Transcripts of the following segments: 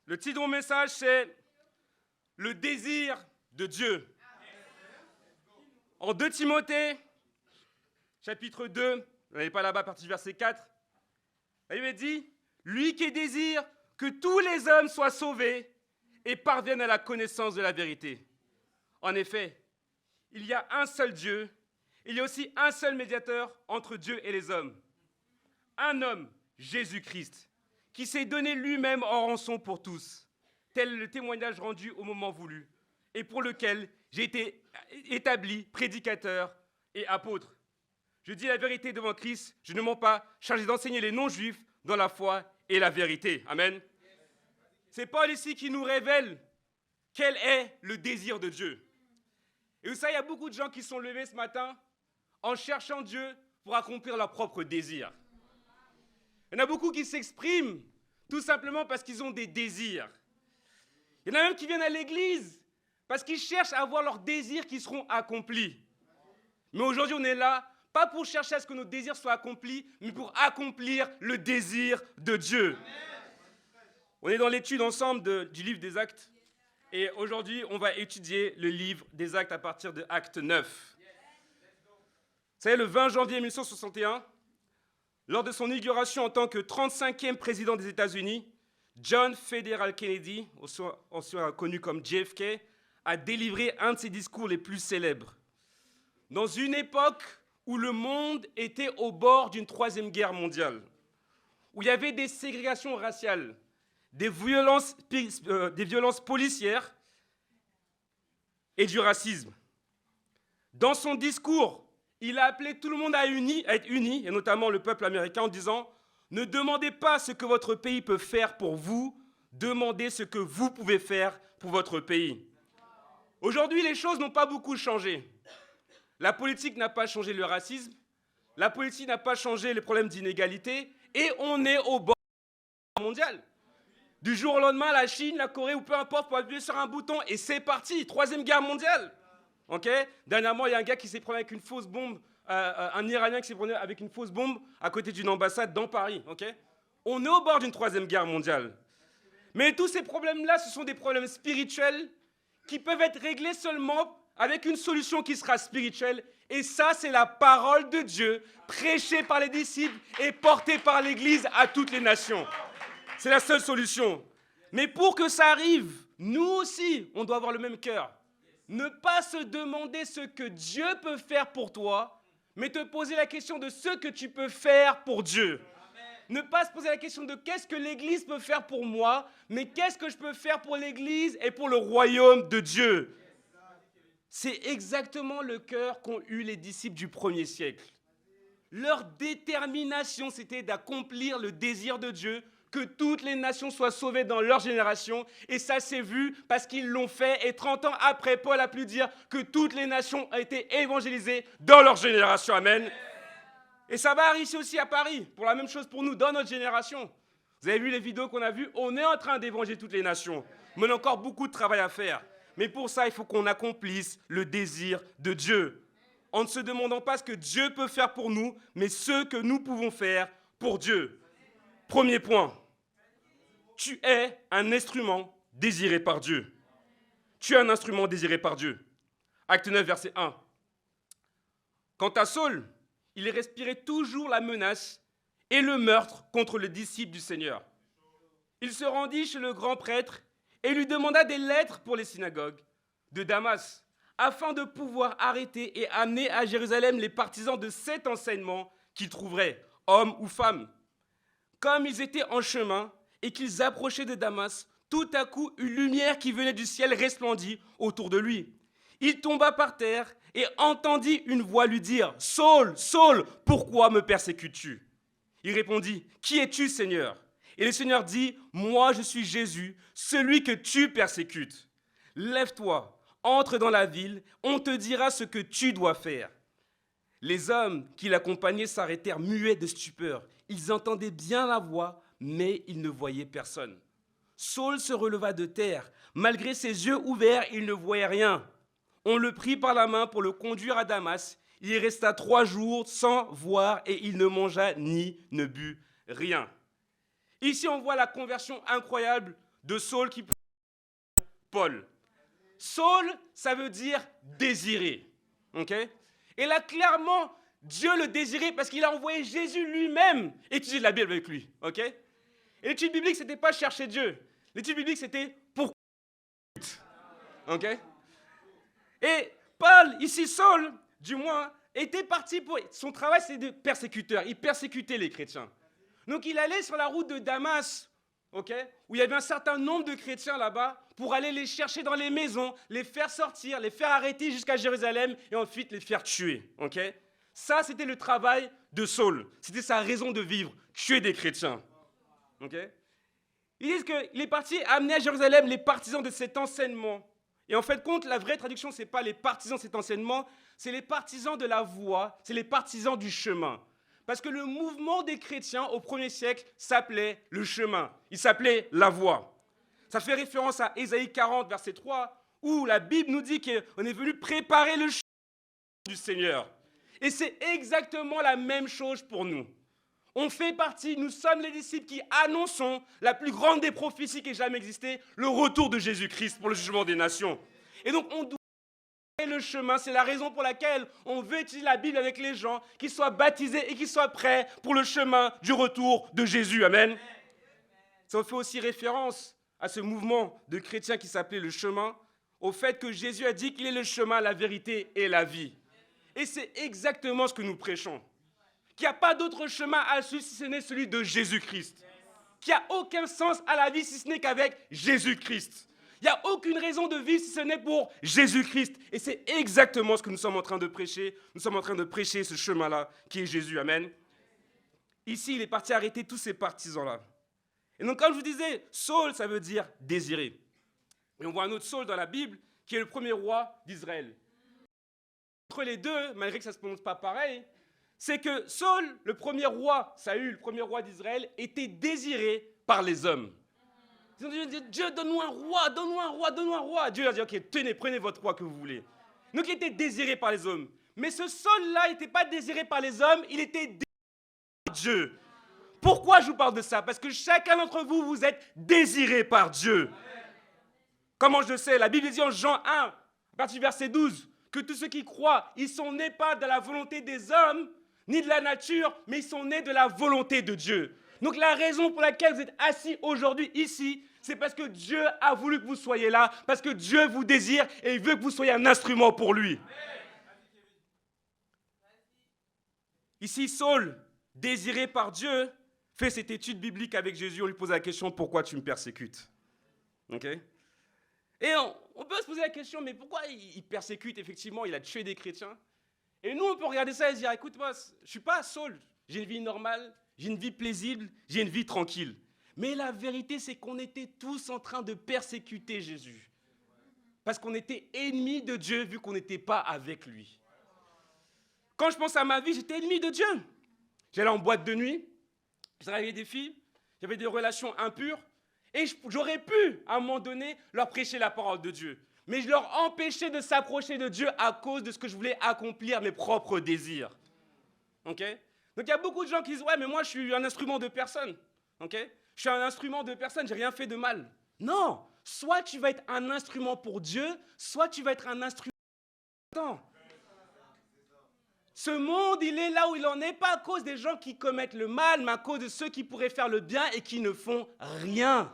Le titre de mon message, c'est « Le désir de Dieu ». En 2 Timothée, chapitre 2, vous n'avez pas là-bas, partie du verset 4, la Bible dit « Lui qui désire que tous les hommes soient sauvés et parviennent à la connaissance de la vérité. » En effet, il y a un seul Dieu, il y a aussi un seul médiateur entre Dieu et les hommes. Un homme, Jésus-Christ, qui s'est donné lui-même en rançon pour tous, tel le témoignage rendu au moment voulu, et pour lequel j'ai été établi prédicateur et apôtre. Je dis la vérité devant Christ, je ne mens pas, chargé d'enseigner les non-juifs dans la foi et la vérité. Amen. C'est Paul ici qui nous révèle quel est le désir de Dieu. Et vous savez, il y a beaucoup de gens qui sont levés ce matin en cherchant Dieu pour accomplir leur propre désir. Il y en a beaucoup qui s'expriment tout simplement parce qu'ils ont des désirs. Il y en a même qui viennent à l'église parce qu'ils cherchent à avoir leurs désirs qui seront accomplis. Mais aujourd'hui, on est là, pas pour chercher à ce que nos désirs soient accomplis, mais pour accomplir le désir de Dieu. On est dans l'étude ensemble du livre des Actes. Et aujourd'hui, on va étudier le livre des Actes à partir de Acte 9. Vous savez, le 20 janvier 1961, lors de son inauguration en tant que 35e président des États-Unis, John Fitzgerald Kennedy, aussi connu comme JFK, a délivré un de ses discours les plus célèbres. Dans une époque où le monde était au bord d'une 3e guerre mondiale, où il y avait des ségrégations raciales, des violences policières et du racisme. Dans son discours, il a appelé tout le monde à être uni, et notamment le peuple américain, en disant « Ne demandez pas ce que votre pays peut faire pour vous, demandez ce que vous pouvez faire pour votre pays. » Aujourd'hui, les choses n'ont pas beaucoup changé. La politique n'a pas changé le racisme, la politique n'a pas changé les problèmes d'inégalité, et on est au bord de la guerre mondiale. Du jour au lendemain, la Chine, la Corée ou peu importe, pour appuyer sur un bouton et c'est parti, 3e guerre mondiale. Okay. Dernièrement, il y a un gars qui s'est pris avec une fausse bombe, un Iranien qui s'est pris avec une fausse bombe à côté d'une ambassade dans Paris. Okay. On est au bord d'une 3e guerre mondiale. Mais tous ces problèmes-là, ce sont des problèmes spirituels qui peuvent être réglés seulement avec une solution qui sera spirituelle. Et ça, c'est la parole de Dieu, prêchée par les disciples et portée par l'Église à toutes les nations. C'est la seule solution. Mais pour que ça arrive, nous aussi, on doit avoir le même cœur. Ne pas se demander ce que Dieu peut faire pour toi, mais te poser la question de ce que tu peux faire pour Dieu. Ne pas se poser la question de qu'est-ce que l'Église peut faire pour moi, mais qu'est-ce que je peux faire pour l'Église et pour le royaume de Dieu. C'est exactement le cœur qu'ont eu les disciples du 1er siècle. Leur détermination, c'était d'accomplir le désir de Dieu, que toutes les nations soient sauvées dans leur génération. Et ça s'est vu parce qu'ils l'ont fait. Et 30 ans après, Paul a pu dire que toutes les nations ont été évangélisées dans leur génération. Amen. Et ça va arriver aussi à Paris, pour la même chose pour nous, dans notre génération. Vous avez vu les vidéos qu'on a vues? On est en train d'évangéliser toutes les nations. Mais on a encore beaucoup de travail à faire. Mais pour ça, il faut qu'on accomplisse le désir de Dieu. En ne se demandant pas ce que Dieu peut faire pour nous, mais ce que nous pouvons faire pour Dieu. Premier point, tu es un instrument désiré par Dieu. Tu es un instrument désiré par Dieu. Acte 9, verset 1. Quant à Saul, il respirait toujours la menace et le meurtre contre le disciple du Seigneur. Il se rendit chez le grand prêtre et lui demanda des lettres pour les synagogues de Damas, afin de pouvoir arrêter et amener à Jérusalem les partisans de cet enseignement qu'il trouverait, hommes ou femmes. Comme ils étaient en chemin et qu'ils approchaient de Damas, tout à coup, une lumière qui venait du ciel resplendit autour de lui. Il tomba par terre et entendit une voix lui dire « Saul, Saul, pourquoi me persécutes-tu » Il répondit « Qui es-tu, Seigneur » Et le Seigneur dit « Moi, je suis Jésus, celui que tu persécutes. Lève-toi, entre dans la ville, on te dira ce que tu dois faire. » Les hommes qui l'accompagnaient s'arrêtèrent muets de stupeur. Ils entendaient bien la voix, mais ils ne voyaient personne. Saul se releva de terre. Malgré ses yeux ouverts, il ne voyait rien. On le prit par la main pour le conduire à Damas. Il y resta 3 jours sans voir et il ne mangea ni ne but rien. Ici, on voit la conversion incroyable de Saul qui Paul. Saul, ça veut dire désirer. Okay? Et là, clairement, Dieu le désirait parce qu'il a envoyé Jésus lui-même étudier la Bible avec lui. Okay? Et l'étude biblique, ce n'était pas chercher Dieu. L'étude biblique, c'était pourquoi. Okay? Et Paul, ici Saul, du moins, était parti pour... Son travail, c'est de persécuteur. Il persécutait les chrétiens. Donc, il allait sur la route de Damas, okay, où il y avait un certain nombre de chrétiens là-bas, pour aller les chercher dans les maisons, les faire sortir, les faire arrêter jusqu'à Jérusalem, et ensuite les faire tuer. Okay? Ça, c'était le travail de Saul. C'était sa raison de vivre, tuer des chrétiens. Okay? Ils disent qu'il est parti amener à Jérusalem les partisans de cet enseignement. Et en fait, la vraie traduction, ce n'est pas les partisans de cet enseignement, c'est les partisans de la voie, c'est les partisans du chemin. Parce que le mouvement des chrétiens au 1er siècle s'appelait le chemin. Il s'appelait la voie. Ça fait référence à Ésaïe 40, verset 3, où la Bible nous dit qu'on est venu préparer le chemin du Seigneur. Et c'est exactement la même chose pour nous. On fait partie, nous sommes les disciples qui annonçons la plus grande des prophéties qui ait jamais existé, le retour de Jésus-Christ pour le jugement des nations. Et donc on doit le chemin, c'est la raison pour laquelle on veut étudier la Bible avec les gens, qu'ils soient baptisés et qu'ils soient prêts pour le chemin du retour de Jésus. Amen. Ça fait aussi référence à ce mouvement de chrétiens qui s'appelait le chemin, au fait que Jésus a dit qu'il est le chemin, la vérité et la vie. Et c'est exactement ce que nous prêchons. Qu'il n'y a pas d'autre chemin à suivre si ce n'est celui de Jésus-Christ. Qu'il n'y a aucun sens à la vie si ce n'est qu'avec Jésus-Christ. Il n'y a aucune raison de vivre si ce n'est pour Jésus-Christ. Et c'est exactement ce que nous sommes en train de prêcher. Nous sommes en train de prêcher ce chemin-là qui est Jésus. Amen. Ici, il est parti arrêter tous ces partisans-là. Et donc, comme je vous disais, Saul, ça veut dire désirer. Et on voit un autre Saul dans la Bible qui est le premier roi d'Israël. Entre les deux, malgré que ça ne se prononce pas pareil, c'est que Saul, le premier roi, Saül, le premier roi d'Israël, était désiré par les hommes. Ils ont dit, Dieu, donne-nous un roi, donne-nous un roi, donne-nous un roi. Dieu a dit, ok, tenez, prenez votre roi que vous voulez. Donc il était désiré par les hommes. Mais ce Saul-là n'était pas désiré par les hommes, il était désiré par Dieu. Pourquoi je vous parle de ça? Parce que chacun d'entre vous, vous êtes désiré par Dieu. Comment je le sais? La Bible dit en Jean 1, à partir du verset 12, que tous ceux qui croient, ils sont nés pas de la volonté des hommes, ni de la nature, mais ils sont nés de la volonté de Dieu. Donc la raison pour laquelle vous êtes assis aujourd'hui ici, c'est parce que Dieu a voulu que vous soyez là, parce que Dieu vous désire et il veut que vous soyez un instrument pour lui. Ici, Saul, désiré par Dieu, fait cette étude biblique avec Jésus. On lui pose la question, pourquoi tu me persécutes? Okay? Et on peut se poser la question, mais pourquoi il persécute? Effectivement, il a tué des chrétiens. Et nous, on peut regarder ça et se dire, écoute-moi, je ne suis pas Saul, j'ai une vie normale, j'ai une vie paisible, j'ai une vie tranquille. Mais la vérité, c'est qu'on était tous en train de persécuter Jésus. Parce qu'on était ennemis de Dieu vu qu'on n'était pas avec lui. Quand je pense à ma vie, j'étais ennemi de Dieu. J'allais en boîte de nuit, je travaillais des filles, j'avais des relations impures. Et j'aurais pu, à un moment donné, leur prêcher la parole de Dieu. Mais je leur empêchais de s'approcher de Dieu à cause de ce que je voulais accomplir, mes propres désirs. Okay? Donc il y a beaucoup de gens qui disent « Ouais, mais moi, je suis un instrument de personne. Okay? Je suis un instrument de personne, je n'ai rien fait de mal. » Non, soit tu vas être un instrument pour Dieu, soit tu vas être un instrument pour Satan. Ce monde, il est là où il en est, pas à cause des gens qui commettent le mal, mais à cause de ceux qui pourraient faire le bien et qui ne font rien.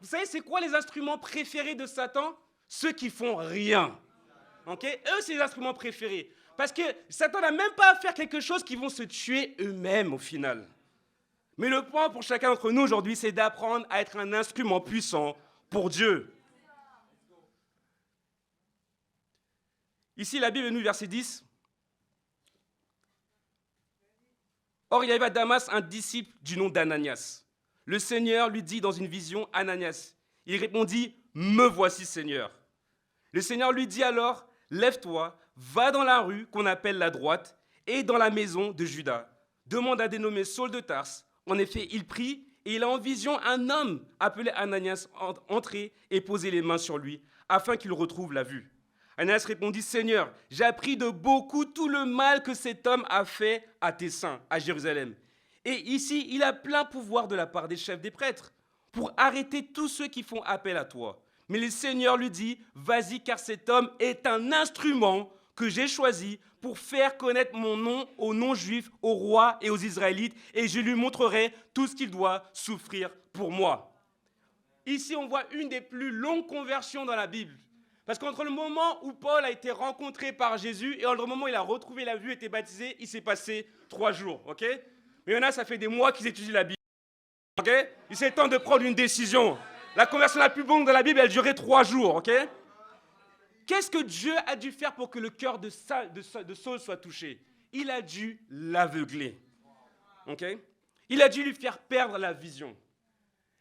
Vous savez, c'est quoi les instruments préférés de Satan? Ceux qui font rien. Okay? Eux, c'est les instruments préférés. Parce que Satan n'a même pas à faire quelque chose qu'ils vont se tuer eux-mêmes au final. Mais le point pour chacun d'entre nous aujourd'hui, c'est d'apprendre à être un instrument puissant pour Dieu. Ici, la Bible nous, verset 10. Or, il y avait à Damas un disciple du nom d'Ananias. Le Seigneur lui dit dans une vision, Ananias. Il répondit, me voici, Seigneur. Le Seigneur lui dit alors, lève-toi, va dans la rue qu'on appelle la droite et dans la maison de Judas. Demande à dénommer Saul de Tarse. En effet, il prie et il a en vision un homme appelé Ananias entrer et poser les mains sur lui afin qu'il retrouve la vue. Ananias répondit, Seigneur, j'ai appris de beaucoup tout le mal que cet homme a fait à tes saints, à Jérusalem. Et ici, il a plein pouvoir de la part des chefs des prêtres pour arrêter tous ceux qui font appel à toi. Mais le Seigneur lui dit, vas-y car cet homme est un instrument que j'ai choisi pour faire connaître mon nom aux non-juifs, aux rois et aux Israélites, et je lui montrerai tout ce qu'il doit souffrir pour moi. Ici, on voit une des plus longues conversions dans la Bible. Parce qu'entre le moment où Paul a été rencontré par Jésus et entre le moment où il a retrouvé la vue et été baptisé, il s'est passé 3 jours. Okay? Mais il y en a, ça fait des mois qu'ils étudient la Bible. Okay? Il s'est temps de prendre une décision. La conversion la plus longue de la Bible, elle durait 3 jours. Okay? Qu'est-ce que Dieu a dû faire pour que le cœur de Saul soit touché? Il a dû l'aveugler. Okay? Il a dû lui faire perdre la vision.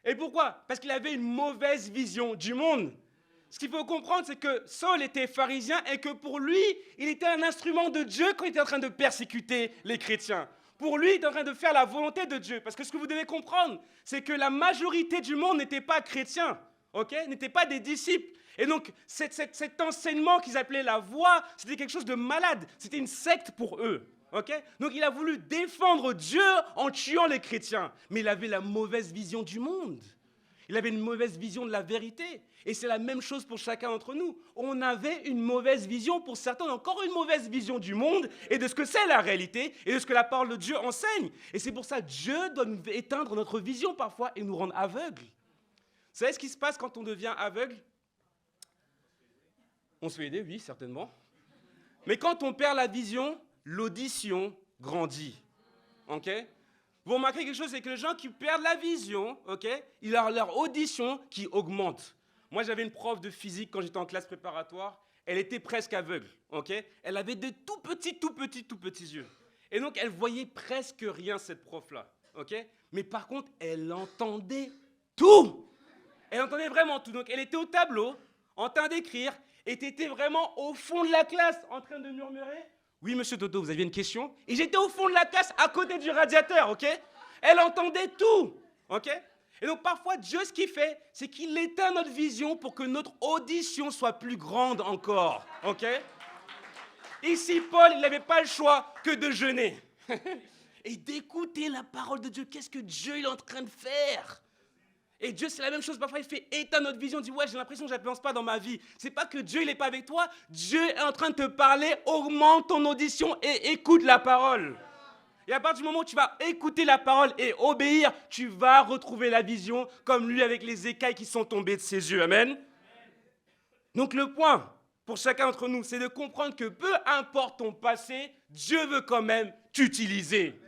Et pourquoi? Parce qu'il avait une mauvaise vision du monde. Ce qu'il faut comprendre, c'est que Saul était pharisien et que pour lui, il était un instrument de Dieu quand il était en train de persécuter les chrétiens. Pour lui, il était en train de faire la volonté de Dieu. Parce que ce que vous devez comprendre, c'est que la majorité du monde n'était pas chrétien, okay? N'était pas des disciples. Et donc, cet enseignement qu'ils appelaient la voie, c'était quelque chose de malade. C'était une secte pour eux. Okay? Donc, il a voulu défendre Dieu en tuant les chrétiens. Mais il avait la mauvaise vision du monde. Il avait une mauvaise vision de la vérité. Et c'est la même chose pour chacun d'entre nous. On avait une mauvaise vision, pour certains, encore une mauvaise vision du monde et de ce que c'est la réalité et de ce que la parole de Dieu enseigne. Et c'est pour ça que Dieu doit nous éteindre notre vision parfois et nous rendre aveugles. Vous savez ce qui se passe quand on devient aveugle? On se fait aider, oui, certainement. Mais quand on perd la vision, l'audition grandit. OK? Vous remarquez quelque chose, c'est que les gens qui perdent la vision, okay, ils ont leur audition qui augmente. Moi, j'avais une prof de physique quand j'étais en classe préparatoire. Elle était presque aveugle. Okay? Elle avait de tout petits yeux. Et donc, elle voyait presque rien, cette prof-là. Okay? Mais par contre, elle entendait tout. Elle entendait vraiment tout. Donc, elle était au tableau, en train d'écrire, et tu étais vraiment au fond de la classe, en train de murmurer. Oui, monsieur Dodo, vous aviez une question? Et j'étais au fond de la classe, à côté du radiateur, ok? Elle entendait tout, ok? Et donc, parfois, Dieu, ce qu'il fait, c'est qu'il éteint notre vision pour que notre audition soit plus grande encore, ok? Ici, Paul, il n'avait pas le choix que de jeûner et d'écouter la parole de Dieu. Qu'est-ce que Dieu est en train de faire? Et Dieu, c'est la même chose. Parfois, il fait éteindre notre vision. Il dit, ouais, j'ai l'impression que je n'avance pas dans ma vie. C'est pas que Dieu, il n'est pas avec toi. Dieu est en train de te parler. Augmente ton audition et écoute la parole. Et à partir du moment où tu vas écouter la parole et obéir, tu vas retrouver la vision comme lui avec les écailles qui sont tombées de ses yeux. Amen. Donc le point pour chacun d'entre nous, c'est de comprendre que peu importe ton passé, Dieu veut quand même t'utiliser.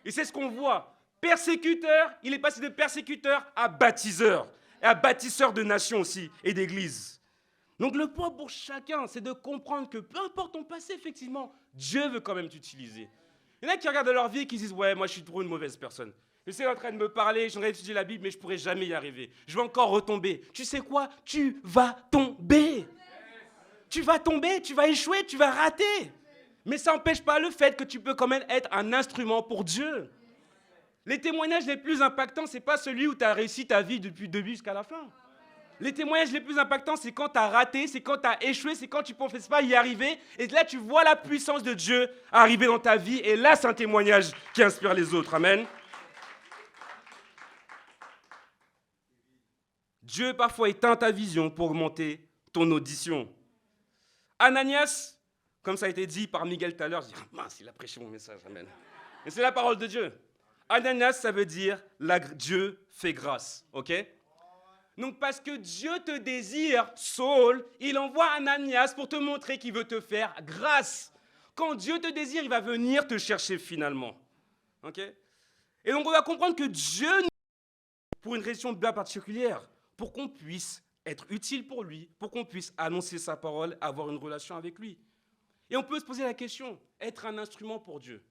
Et c'est ce qu'on voit. Persécuteur, il est passé de persécuteur à baptiseur. Et à bâtisseur de nations aussi et d'églises. Donc le point pour chacun, c'est de comprendre que peu importe ton passé, effectivement, Dieu veut quand même t'utiliser. Il y en a qui regardent leur vie et qui disent « Ouais, moi je suis trop une mauvaise personne. Je suis en train de me parler, j'aimerais étudier la Bible, mais je ne pourrai jamais y arriver. Je vais encore retomber. » Tu sais quoi? Tu vas tomber. Tu vas tomber, tu vas échouer, tu vas rater. Mais ça n'empêche pas le fait que tu peux quand même être un instrument pour Dieu. Les témoignages les plus impactants, ce n'est pas celui où tu as réussi ta vie depuis le début jusqu'à la fin. Les témoignages les plus impactants, c'est quand tu as raté, c'est quand tu as échoué, c'est quand tu ne pensais pas y arriver. Et là, tu vois la puissance de Dieu arriver dans ta vie. Et là, c'est un témoignage qui inspire les autres. Amen. Dieu parfois éteint ta vision pour augmenter ton audition. Ananias, comme ça a été dit par Miguel tout à l'heure, je dis, mince, il a prêché mon message. Amen. Et c'est la parole de Dieu. Ananias, ça veut dire Dieu fait grâce. Ok? Donc, parce que Dieu te désire, Saul, il envoie Ananias pour te montrer qu'il veut te faire grâce. Quand Dieu te désire, il va venir te chercher finalement. Okay? Et donc, on va comprendre que Dieu nous pour une raison bien particulière, pour qu'on puisse être utile pour lui, pour qu'on puisse annoncer sa parole, avoir une relation avec lui. Et on peut se poser la question, être un instrument pour Dieu.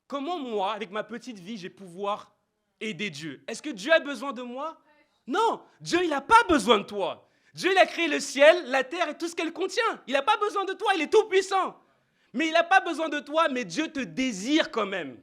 Comment moi, avec ma petite vie, je vais pouvoir aider Dieu? Est-ce que Dieu a besoin de moi? Non, Dieu, il n'a pas besoin de toi. Dieu, il a créé le ciel, la terre et tout ce qu'elle contient. Il n'a pas besoin de toi, il est tout puissant. Mais il n'a pas besoin de toi, mais Dieu te désire quand même.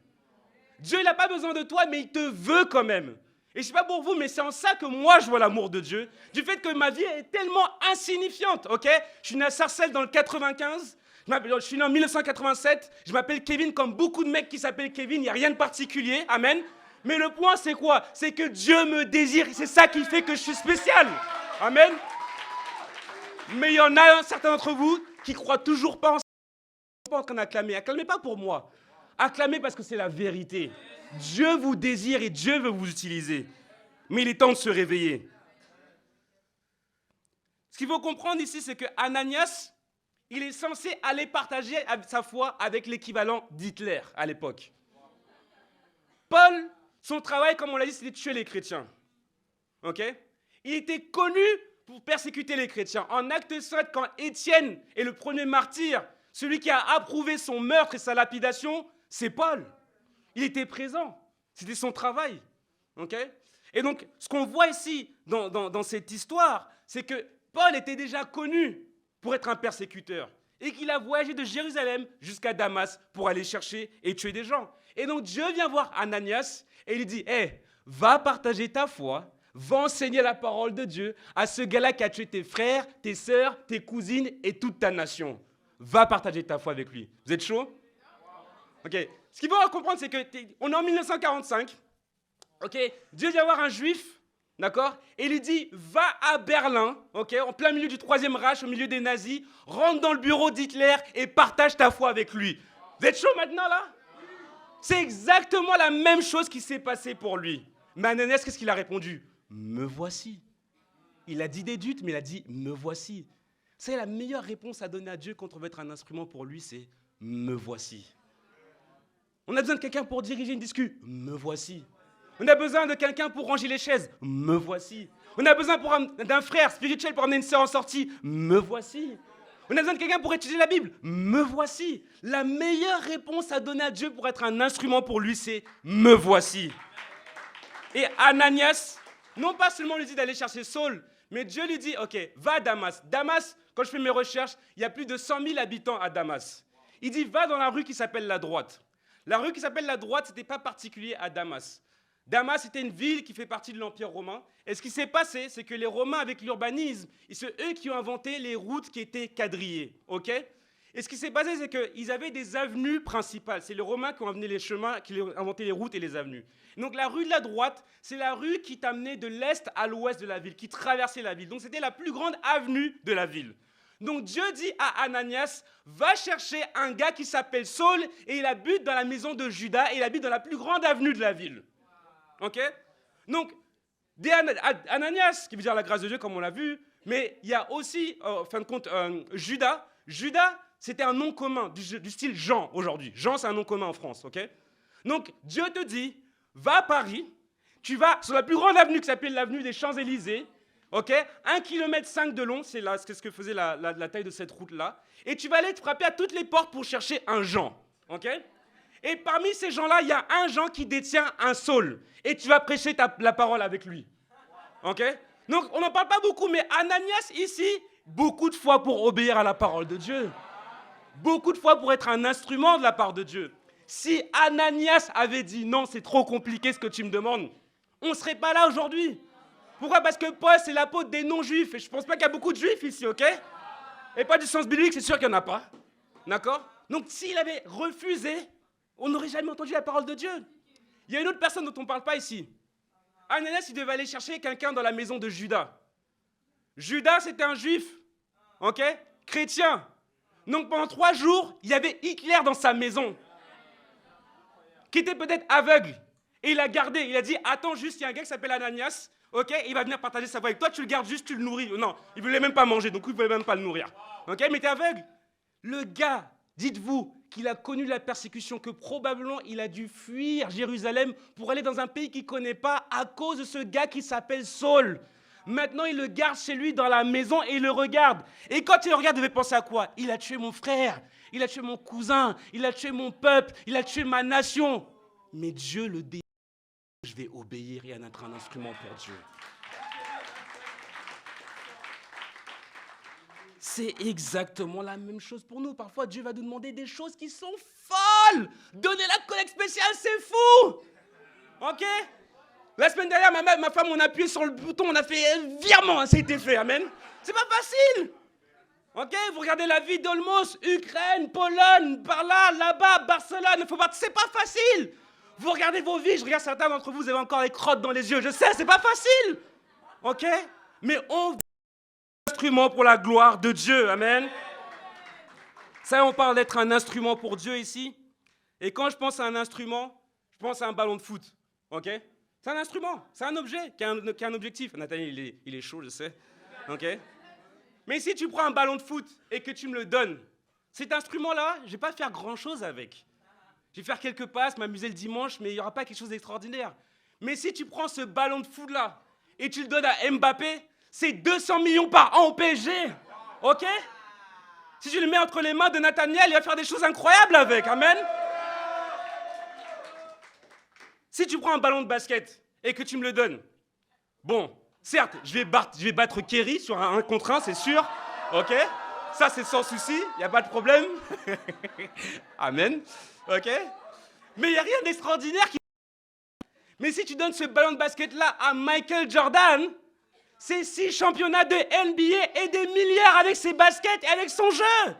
Dieu, il n'a pas besoin de toi, mais il te veut quand même. Et je ne sais pas pour vous, mais c'est en ça que moi, je vois l'amour de Dieu. Du fait que ma vie est tellement insignifiante, ok? Je suis né à Sarcelles dans le 95. Je suis né en 1987. Je m'appelle Kevin comme beaucoup de mecs qui s'appellent Kevin. Il n'y a rien de particulier. Amen. Mais le point, c'est quoi? C'est que Dieu me désire. C'est ça qui fait que je suis spécial. Amen. Mais il y en a certains d'entre vous qui croient toujours pas en train d'acclamer. Acclamez pas pour moi. Acclamez parce que c'est la vérité. Dieu vous désire et Dieu veut vous utiliser. Mais il est temps de se réveiller. Ce qu'il faut comprendre ici, c'est que Ananias, il est censé aller partager sa foi avec l'équivalent d'Hitler à l'époque. Paul, son travail, comme on l'a dit, c'était de tuer les chrétiens. Ok? Il était connu pour persécuter les chrétiens. En Acte 7, quand Étienne est le premier martyr, celui qui a approuvé son meurtre et sa lapidation, c'est Paul. Il était présent. C'était son travail. Okay? Et donc, ce qu'on voit ici dans cette histoire, c'est que Paul était déjà connu pour être un persécuteur et qu'il a voyagé de Jérusalem jusqu'à Damas pour aller chercher et tuer des gens. Et donc, Dieu vient voir Ananias et il lui dit « Hey, va partager ta foi, va enseigner la parole de Dieu à ce gars-là qui a tué tes frères, tes sœurs, tes cousines et toute ta nation. Va partager ta foi avec lui. » Vous êtes chaud? Ok. Ce qu'il faut comprendre, c'est qu'on est en 1945. Ok. Dieu vient voir un juif, d'accord? Et il lui dit, va à Berlin, ok, en plein milieu du Troisième Reich, au milieu des nazis, rentre dans le bureau d'Hitler et partage ta foi avec lui. Vous êtes chaud maintenant là? C'est exactement la même chose qui s'est passée pour lui. Mais Ananias, qu'est-ce qu'il a répondu? Me voici. Il a dit des doutes, mais il a dit me voici. C'est la meilleure réponse à donner à Dieu quand on veut être un instrument pour lui, c'est me voici. On a besoin de quelqu'un pour diriger une discussion. Me voici. On a besoin de quelqu'un pour ranger les chaises. Me voici. On a besoin d'un frère spirituel pour emmener une sœur en sortie. Me voici. On a besoin de quelqu'un pour étudier la Bible. Me voici. La meilleure réponse à donner à Dieu pour être un instrument pour lui, c'est me voici. Et Ananias, non pas seulement lui dit d'aller chercher Saul, mais Dieu lui dit, ok, va à Damas. Damas, quand je fais mes recherches, il y a plus de 100 000 habitants à Damas. Il dit, va dans la rue qui s'appelle la Droite. La rue qui s'appelle la Droite, ce n'était pas particulier à Damas. Damas était une ville qui fait partie de l'Empire romain. Et ce qui s'est passé, c'est que les Romains, avec l'urbanisme, c'est eux qui ont inventé les routes qui étaient quadrillées. Okay? Et ce qui s'est passé, c'est qu'ils avaient des avenues principales. C'est les Romains qui ont inventé les chemins, qui ont inventé les routes et les avenues. Donc la rue de la Droite, c'est la rue qui t'amenait de l'est à l'ouest de la ville, qui traversait la ville. Donc c'était la plus grande avenue de la ville. Donc Dieu dit à Ananias, va chercher un gars qui s'appelle Saul et il habite dans la maison de Judas et il habite dans la plus grande avenue de la ville. Ok? Donc, Ananias, qui veut dire la grâce de Dieu, comme on l'a vu, mais il y a aussi, en fin de compte, Judas. Judas, c'était un nom commun, du style Jean aujourd'hui. Jean, c'est un nom commun en France. Ok? Donc, Dieu te dit, va à Paris, tu vas sur la plus grande avenue qui s'appelle l'avenue des Champs-Élysées. Ok, 1,5 km de long, c'est ce que faisait la taille de cette route-là. Et tu vas aller te frapper à toutes les portes pour chercher un Jean. Ok? Et parmi ces gens-là, il y a un Jean qui détient un Saul. Et tu vas prêcher la parole avec lui. Ok? Donc, on n'en parle pas beaucoup, mais Ananias, ici, beaucoup de fois pour obéir à la parole de Dieu. Beaucoup de fois pour être un instrument de la part de Dieu. Si Ananias avait dit non, c'est trop compliqué ce que tu me demandes, on ne serait pas là aujourd'hui. Pourquoi? Parce que Paul, c'est l'apôtre des non-juifs. Et je ne pense pas qu'il y a beaucoup de juifs ici, ok? Et pas du sens biblique, c'est sûr qu'il n'y en a pas. D'accord? Donc, s'il avait refusé, on n'aurait jamais entendu la parole de Dieu. Il y a une autre personne dont on ne parle pas ici. Ananias, il devait aller chercher quelqu'un dans la maison de Judas. Judas, c'était un juif, ok? Chrétien. Donc, pendant 3 jours, il y avait Hitler dans sa maison, qui était peut-être aveugle. Et il a gardé, il a dit, attends juste, il y a un gars qui s'appelle Ananias, ok, il va venir partager sa foi avec toi, tu le gardes juste, tu le nourris. Non, il ne voulait même pas manger, donc il ne voulait même pas le nourrir. Ok, mais tu es aveugle. Le gars, dites-vous qu'il a connu la persécution, que probablement il a dû fuir Jérusalem pour aller dans un pays qu'il ne connaît pas à cause de ce gars qui s'appelle Saul. Maintenant, il le garde chez lui dans la maison et il le regarde. Et quand il le regarde, il devait penser à quoi? Il a tué mon frère, il a tué mon cousin, il a tué mon peuple, il a tué ma nation. Mais Dieu le dit. Je vais obéir et en être un instrument pour Dieu. C'est exactement la même chose pour nous. Parfois, Dieu va nous demander des choses qui sont folles. Donner la collecte spéciale, c'est fou. Ok? La semaine dernière, ma femme, on a appuyé sur le bouton, on a fait un virement, ça a été fait, amen. C'est pas facile. Ok? Vous regardez la vie d'Olmos, Ukraine, Pologne, par là, là-bas, Barcelone, c'est pas facile. Vous regardez vos vies, je regarde certains d'entre vous, vous avez encore les crottes dans les yeux. Je sais, c'est pas facile. OK? Mais on est un instrument pour la gloire de Dieu. Amen. Ça, on parle d'être un instrument pour Dieu ici. Et quand je pense à un instrument, je pense à un ballon de foot. OK? C'est un instrument, c'est un objet qui a un objectif. Nathaniel, il est chaud, je sais. OK? Mais si tu prends un ballon de foot et que tu me le donnes, cet instrument-là, je ne vais pas faire grand-chose avec. Je vais faire quelques passes, m'amuser le dimanche, mais il n'y aura pas quelque chose d'extraordinaire. Mais si tu prends ce ballon de foot-là et tu le donnes à Mbappé, c'est 200 millions par an au PSG. OK? Si tu le mets entre les mains de Nathaniel, il va faire des choses incroyables avec. Amen? Si tu prends un ballon de basket et que tu me le donnes, bon, certes, je vais battre Kerry sur un 1 contre 1, c'est sûr. OK? Ça, c'est sans souci, il n'y a pas de problème. Amen. OK? Mais il n'y a rien d'extraordinaire qui... Mais si tu donnes ce ballon de basket-là à Michael Jordan, c'est 6 championnats de NBA et des milliards avec ses baskets et avec son jeu.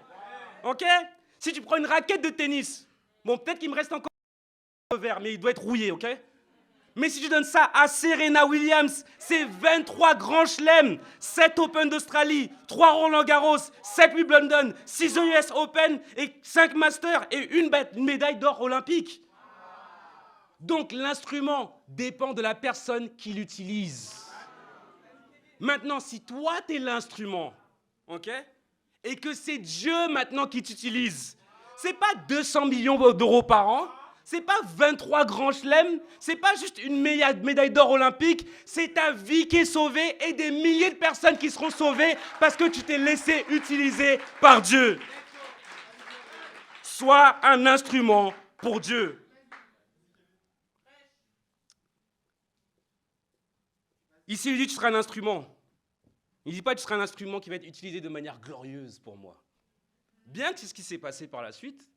OK? Si tu prends une raquette de tennis, bon, peut-être qu'il me reste encore un vert, mais il doit être rouillé, OK? Mais si tu donnes ça à Serena Williams, c'est 23 grands chelems, 7 Open d'Australie, 3 Roland Garros, 7 Wimbledon, 6 US Open et 5 Masters et une médaille d'or olympique. Donc l'instrument dépend de la personne qui l'utilise. Maintenant, si toi, tu es l'instrument, OK, et que c'est Dieu maintenant qui t'utilise, c'est pas 200 millions d'euros par an, c'est pas 23 grands chelems, c'est pas juste une médaille d'or olympique, c'est ta vie qui est sauvée et des milliers de personnes qui seront sauvées parce que tu t'es laissé utiliser par Dieu. Sois un instrument pour Dieu. Ici, il dit tu seras un instrument. Il ne dit pas tu seras un instrument qui va être utilisé de manière glorieuse pour moi. Bien que c'est ce qui s'est passé par la suite,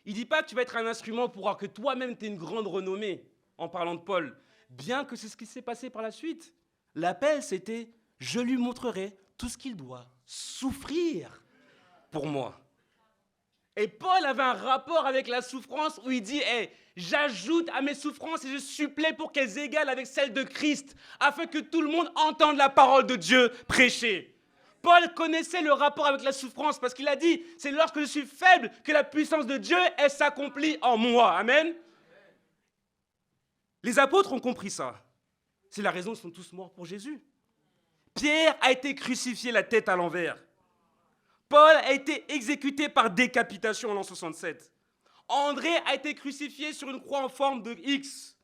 il ne dit pas que tu vas être un instrument pour que toi-même tu aies une grande renommée, en parlant de Paul. Bien que c'est ce qui s'est passé par la suite. L'appel, c'était « Je lui montrerai tout ce qu'il doit souffrir pour moi ». Et Paul avait un rapport avec la souffrance où il dit hey, « J'ajoute à mes souffrances et je supplée pour qu'elles égalent avec celles de Christ, afin que tout le monde entende la parole de Dieu prêchée. » Paul connaissait le rapport avec la souffrance parce qu'il a dit « C'est lorsque je suis faible que la puissance de Dieu, elle s'accomplit en moi. » Amen. Les apôtres ont compris ça. C'est la raison qu'ils sont tous morts pour Jésus. Pierre a été crucifié la tête à l'envers. Paul a été exécuté par décapitation en l'an 67. André a été crucifié sur une croix en forme de X.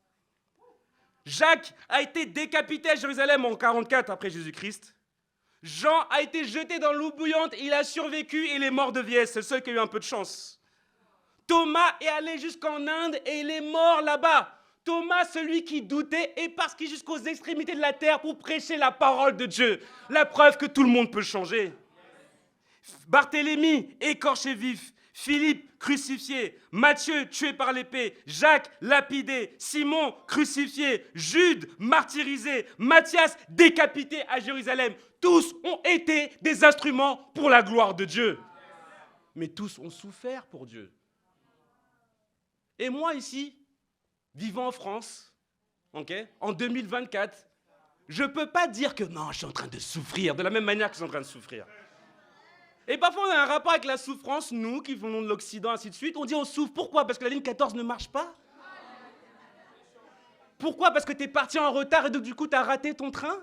Jacques a été décapité à Jérusalem en 44 après Jésus-Christ. Jean a été jeté dans l'eau bouillante, il a survécu et il est mort de vieillesse. C'est le seul qui a eu un peu de chance. Thomas est allé jusqu'en Inde et il est mort là-bas. Thomas, celui qui doutait, est parti jusqu'aux extrémités de la terre pour prêcher la parole de Dieu. La preuve que tout le monde peut changer. Barthélemy, écorché vif. Philippe, crucifié. Matthieu, tué par l'épée. Jacques, lapidé. Simon, crucifié. Jude, martyrisé. Matthias, décapité à Jérusalem. Tous ont été des instruments pour la gloire de Dieu. Mais tous ont souffert pour Dieu. Et moi ici, vivant en France, okay, en 2024, je ne peux pas dire que non, je suis en train de souffrir, de la même manière que je suis en train de souffrir. Et parfois, on a un rapport avec la souffrance, nous, qui venons de l'Occident, ainsi de suite. On dit on souffre. Pourquoi? Parce que la ligne 14 ne marche pas? Pourquoi? Parce que tu es parti en retard et donc, du coup, tu as raté ton train?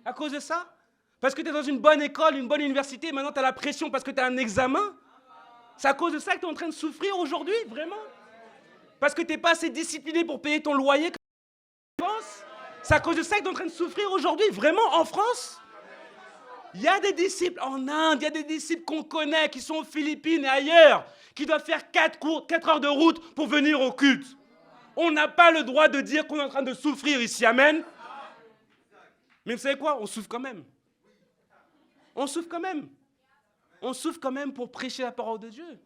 À cause de ça? Parce que tu es dans une bonne école, une bonne université, et maintenant tu as la pression parce que tu as un examen? C'est à cause de ça que tu es en train de souffrir aujourd'hui, vraiment? Parce que tu n'es pas assez discipliné pour payer ton loyer comme tu penses? C'est à cause de ça que tu es en train de souffrir aujourd'hui, vraiment, en France? Il y a des disciples en Inde, il y a des disciples qu'on connaît, qui sont aux Philippines et ailleurs, qui doivent faire 4 heures de route pour venir au culte. On n'a pas le droit de dire qu'on est en train de souffrir ici, amen. Mais vous savez quoi? On souffre quand même. On souffre quand même. On souffre quand même pour prêcher la parole de Dieu.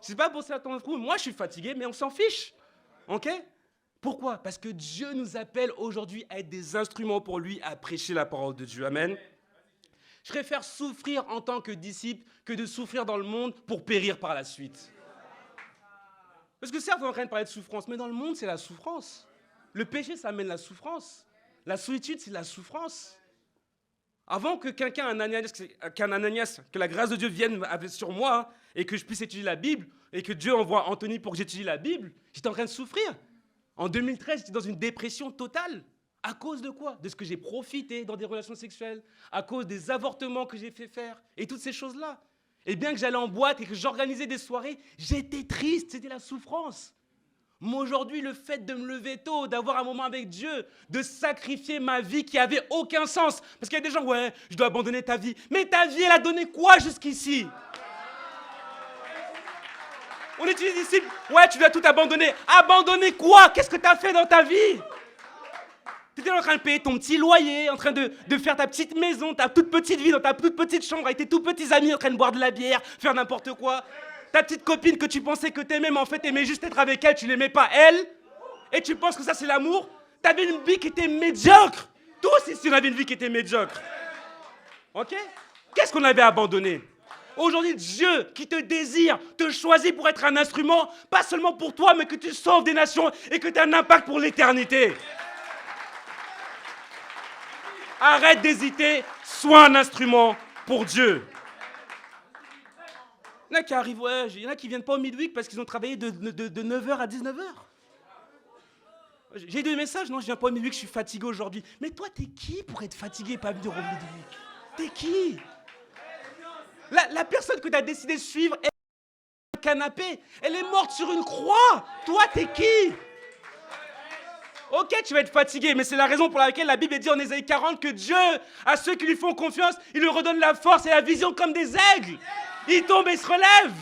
C'est pas pour ça ton coup. Moi, je suis fatigué, mais on s'en fiche. OK? Pourquoi? Parce que Dieu nous appelle aujourd'hui à être des instruments pour lui, à prêcher la parole de Dieu. Amen. Je préfère souffrir en tant que disciple que de souffrir dans le monde pour périr par la suite. Parce que certes, on est en train de parler de souffrance, mais dans le monde, c'est la souffrance. Le péché, ça amène la souffrance. La solitude, c'est la souffrance. Avant que Ananias, que la grâce de Dieu vienne sur moi et que je puisse étudier la Bible et que Dieu envoie Anthony pour que j'étudie la Bible, j'étais en train de souffrir. En 2013, j'étais dans une dépression totale. À cause de quoi? De ce que j'ai profité dans des relations sexuelles, à cause des avortements que j'ai fait faire et toutes ces choses-là. Et bien que j'allais en boîte et que j'organisais des soirées, j'étais triste, c'était la souffrance. Mais aujourd'hui, le fait de me lever tôt, d'avoir un moment avec Dieu, de sacrifier ma vie qui avait aucun sens. Parce qu'il y a des gens, ouais, je dois abandonner ta vie. Mais ta vie, elle a donné quoi jusqu'ici? On étudie les disciples, ouais, tu dois tout abandonner. Abandonner quoi? Qu'est-ce que tu as fait dans ta vie? Tu étais en train de payer ton petit loyer, en train de faire ta petite maison, ta toute petite vie dans ta toute petite chambre, avec tes tout petits amis en train de boire de la bière, faire n'importe quoi. Ta petite copine que tu pensais que t'aimais, mais en fait t'aimais juste être avec elle, tu l'aimais pas elle. Et tu penses que ça c'est l'amour. T'avais une vie qui était médiocre. Tous ici on avait une vie qui était médiocre. Ok? Qu'est-ce qu'on avait abandonné? Aujourd'hui, Dieu qui te désire, te choisit pour être un instrument, pas seulement pour toi, mais que tu sauves des nations et que tu as un impact pour l'éternité. Arrête d'hésiter, sois un instrument pour Dieu. Il y en a qui arrivent, ouais, il y en a qui viennent pas au midweek parce qu'ils ont travaillé de 9h à 19h. J'ai eu des messages, non, je viens pas au midweek, je suis fatigué aujourd'hui. Mais toi, t'es qui pour être fatigué et pas venir au midweek? T'es qui? La personne que tu as décidé de suivre est sur un canapé. Elle est morte sur une croix. Toi, t'es qui? Ok, tu vas être fatigué, mais c'est la raison pour laquelle la Bible dit en Ésaïe 40 que Dieu, à ceux qui lui font confiance, il leur redonne la force et la vision comme des aigles. Ils tombent et se relèvent.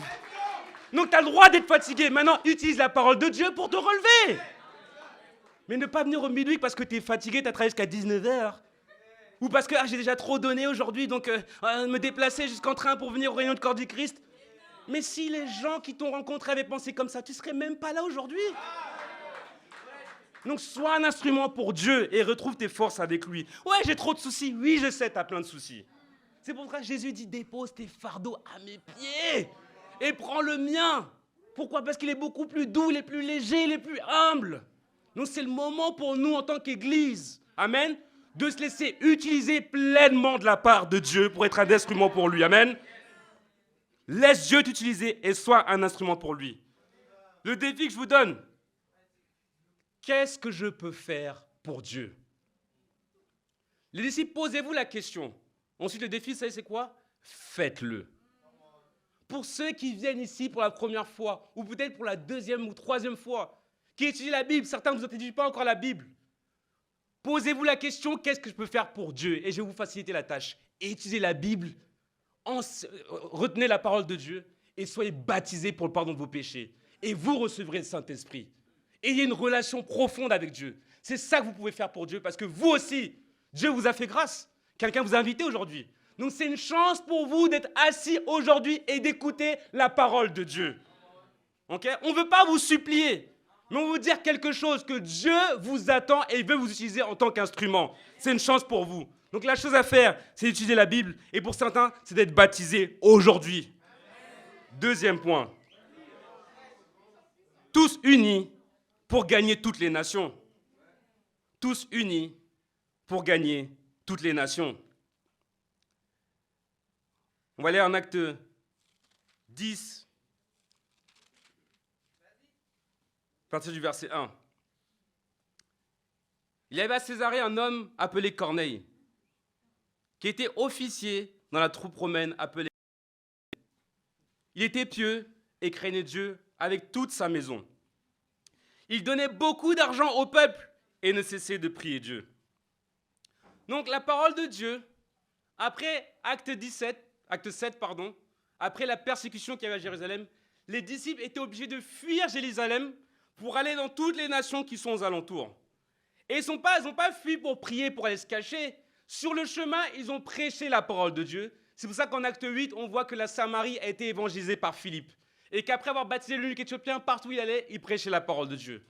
Donc tu as le droit d'être fatigué. Maintenant, utilise la parole de Dieu pour te relever. Mais ne pas venir au midweek parce que tu es fatigué, tu as travaillé jusqu'à 19h. Ou parce que j'ai déjà trop donné aujourd'hui, donc me déplacer jusqu'en train pour venir au réunion de corps du Christ. Mais si les gens qui t'ont rencontré avaient pensé comme ça, tu ne serais même pas là aujourd'hui. Donc sois un instrument pour Dieu et retrouve tes forces avec lui. Ouais, j'ai trop de soucis. Oui, je sais, tu as plein de soucis. C'est pour ça que Jésus dit, dépose tes fardeaux à mes pieds et prends le mien. Pourquoi? Parce qu'il est beaucoup plus doux, il est plus léger, il est plus humble. Donc c'est le moment pour nous en tant qu'Église, amen, de se laisser utiliser pleinement de la part de Dieu pour être un instrument pour lui, amen. Laisse Dieu t'utiliser et sois un instrument pour lui. Le défi que je vous donne, qu'est-ce que je peux faire pour Dieu? Les disciples, posez-vous la question. Ensuite, le défi, c'est quoi? Faites-le. Pour ceux qui viennent ici pour la première fois, ou peut-être pour la deuxième ou troisième fois, qui étudient la Bible, certains ne vous étudient pas encore la Bible, posez-vous la question, qu'est-ce que je peux faire pour Dieu? Et je vais vous faciliter la tâche. Étudiez la Bible, retenez la parole de Dieu, et soyez baptisés pour le pardon de vos péchés. Et vous recevrez le Saint-Esprit. Ayez une relation profonde avec Dieu. C'est ça que vous pouvez faire pour Dieu, parce que vous aussi, Dieu vous a fait grâce. Quelqu'un vous a invité aujourd'hui. Donc c'est une chance pour vous d'être assis aujourd'hui et d'écouter la parole de Dieu. Okay? On ne veut pas vous supplier, mais on veut vous dire quelque chose, que Dieu vous attend et il veut vous utiliser en tant qu'instrument. C'est une chance pour vous. Donc la chose à faire, c'est d'étudier la Bible. Et pour certains, c'est d'être baptisé aujourd'hui. Deuxième point. Tous unis pour gagner toutes les nations. Tous unis pour gagner toutes les nations. On va aller en Acte 10, à partir du verset 1. Il y avait à Césarée un homme appelé Corneille, qui était officier dans la troupe romaine appelée. Il était pieux et craignait Dieu avec toute sa maison. Il donnait beaucoup d'argent au peuple et ne cessait de prier Dieu. Donc la parole de Dieu, après Acte 7, après la persécution qu'il y avait à Jérusalem, les disciples étaient obligés de fuir Jérusalem pour aller dans toutes les nations qui sont aux alentours. Et ils n'ont pas fui pour prier, pour aller se cacher. Sur le chemin, ils ont prêché la parole de Dieu. C'est pour ça qu'en Acte 8, on voit que la Samarie a été évangélisée par Philippe. Et qu'après avoir baptisé l'eunuque éthiopien, partout où il allait, il prêchait la parole de Dieu.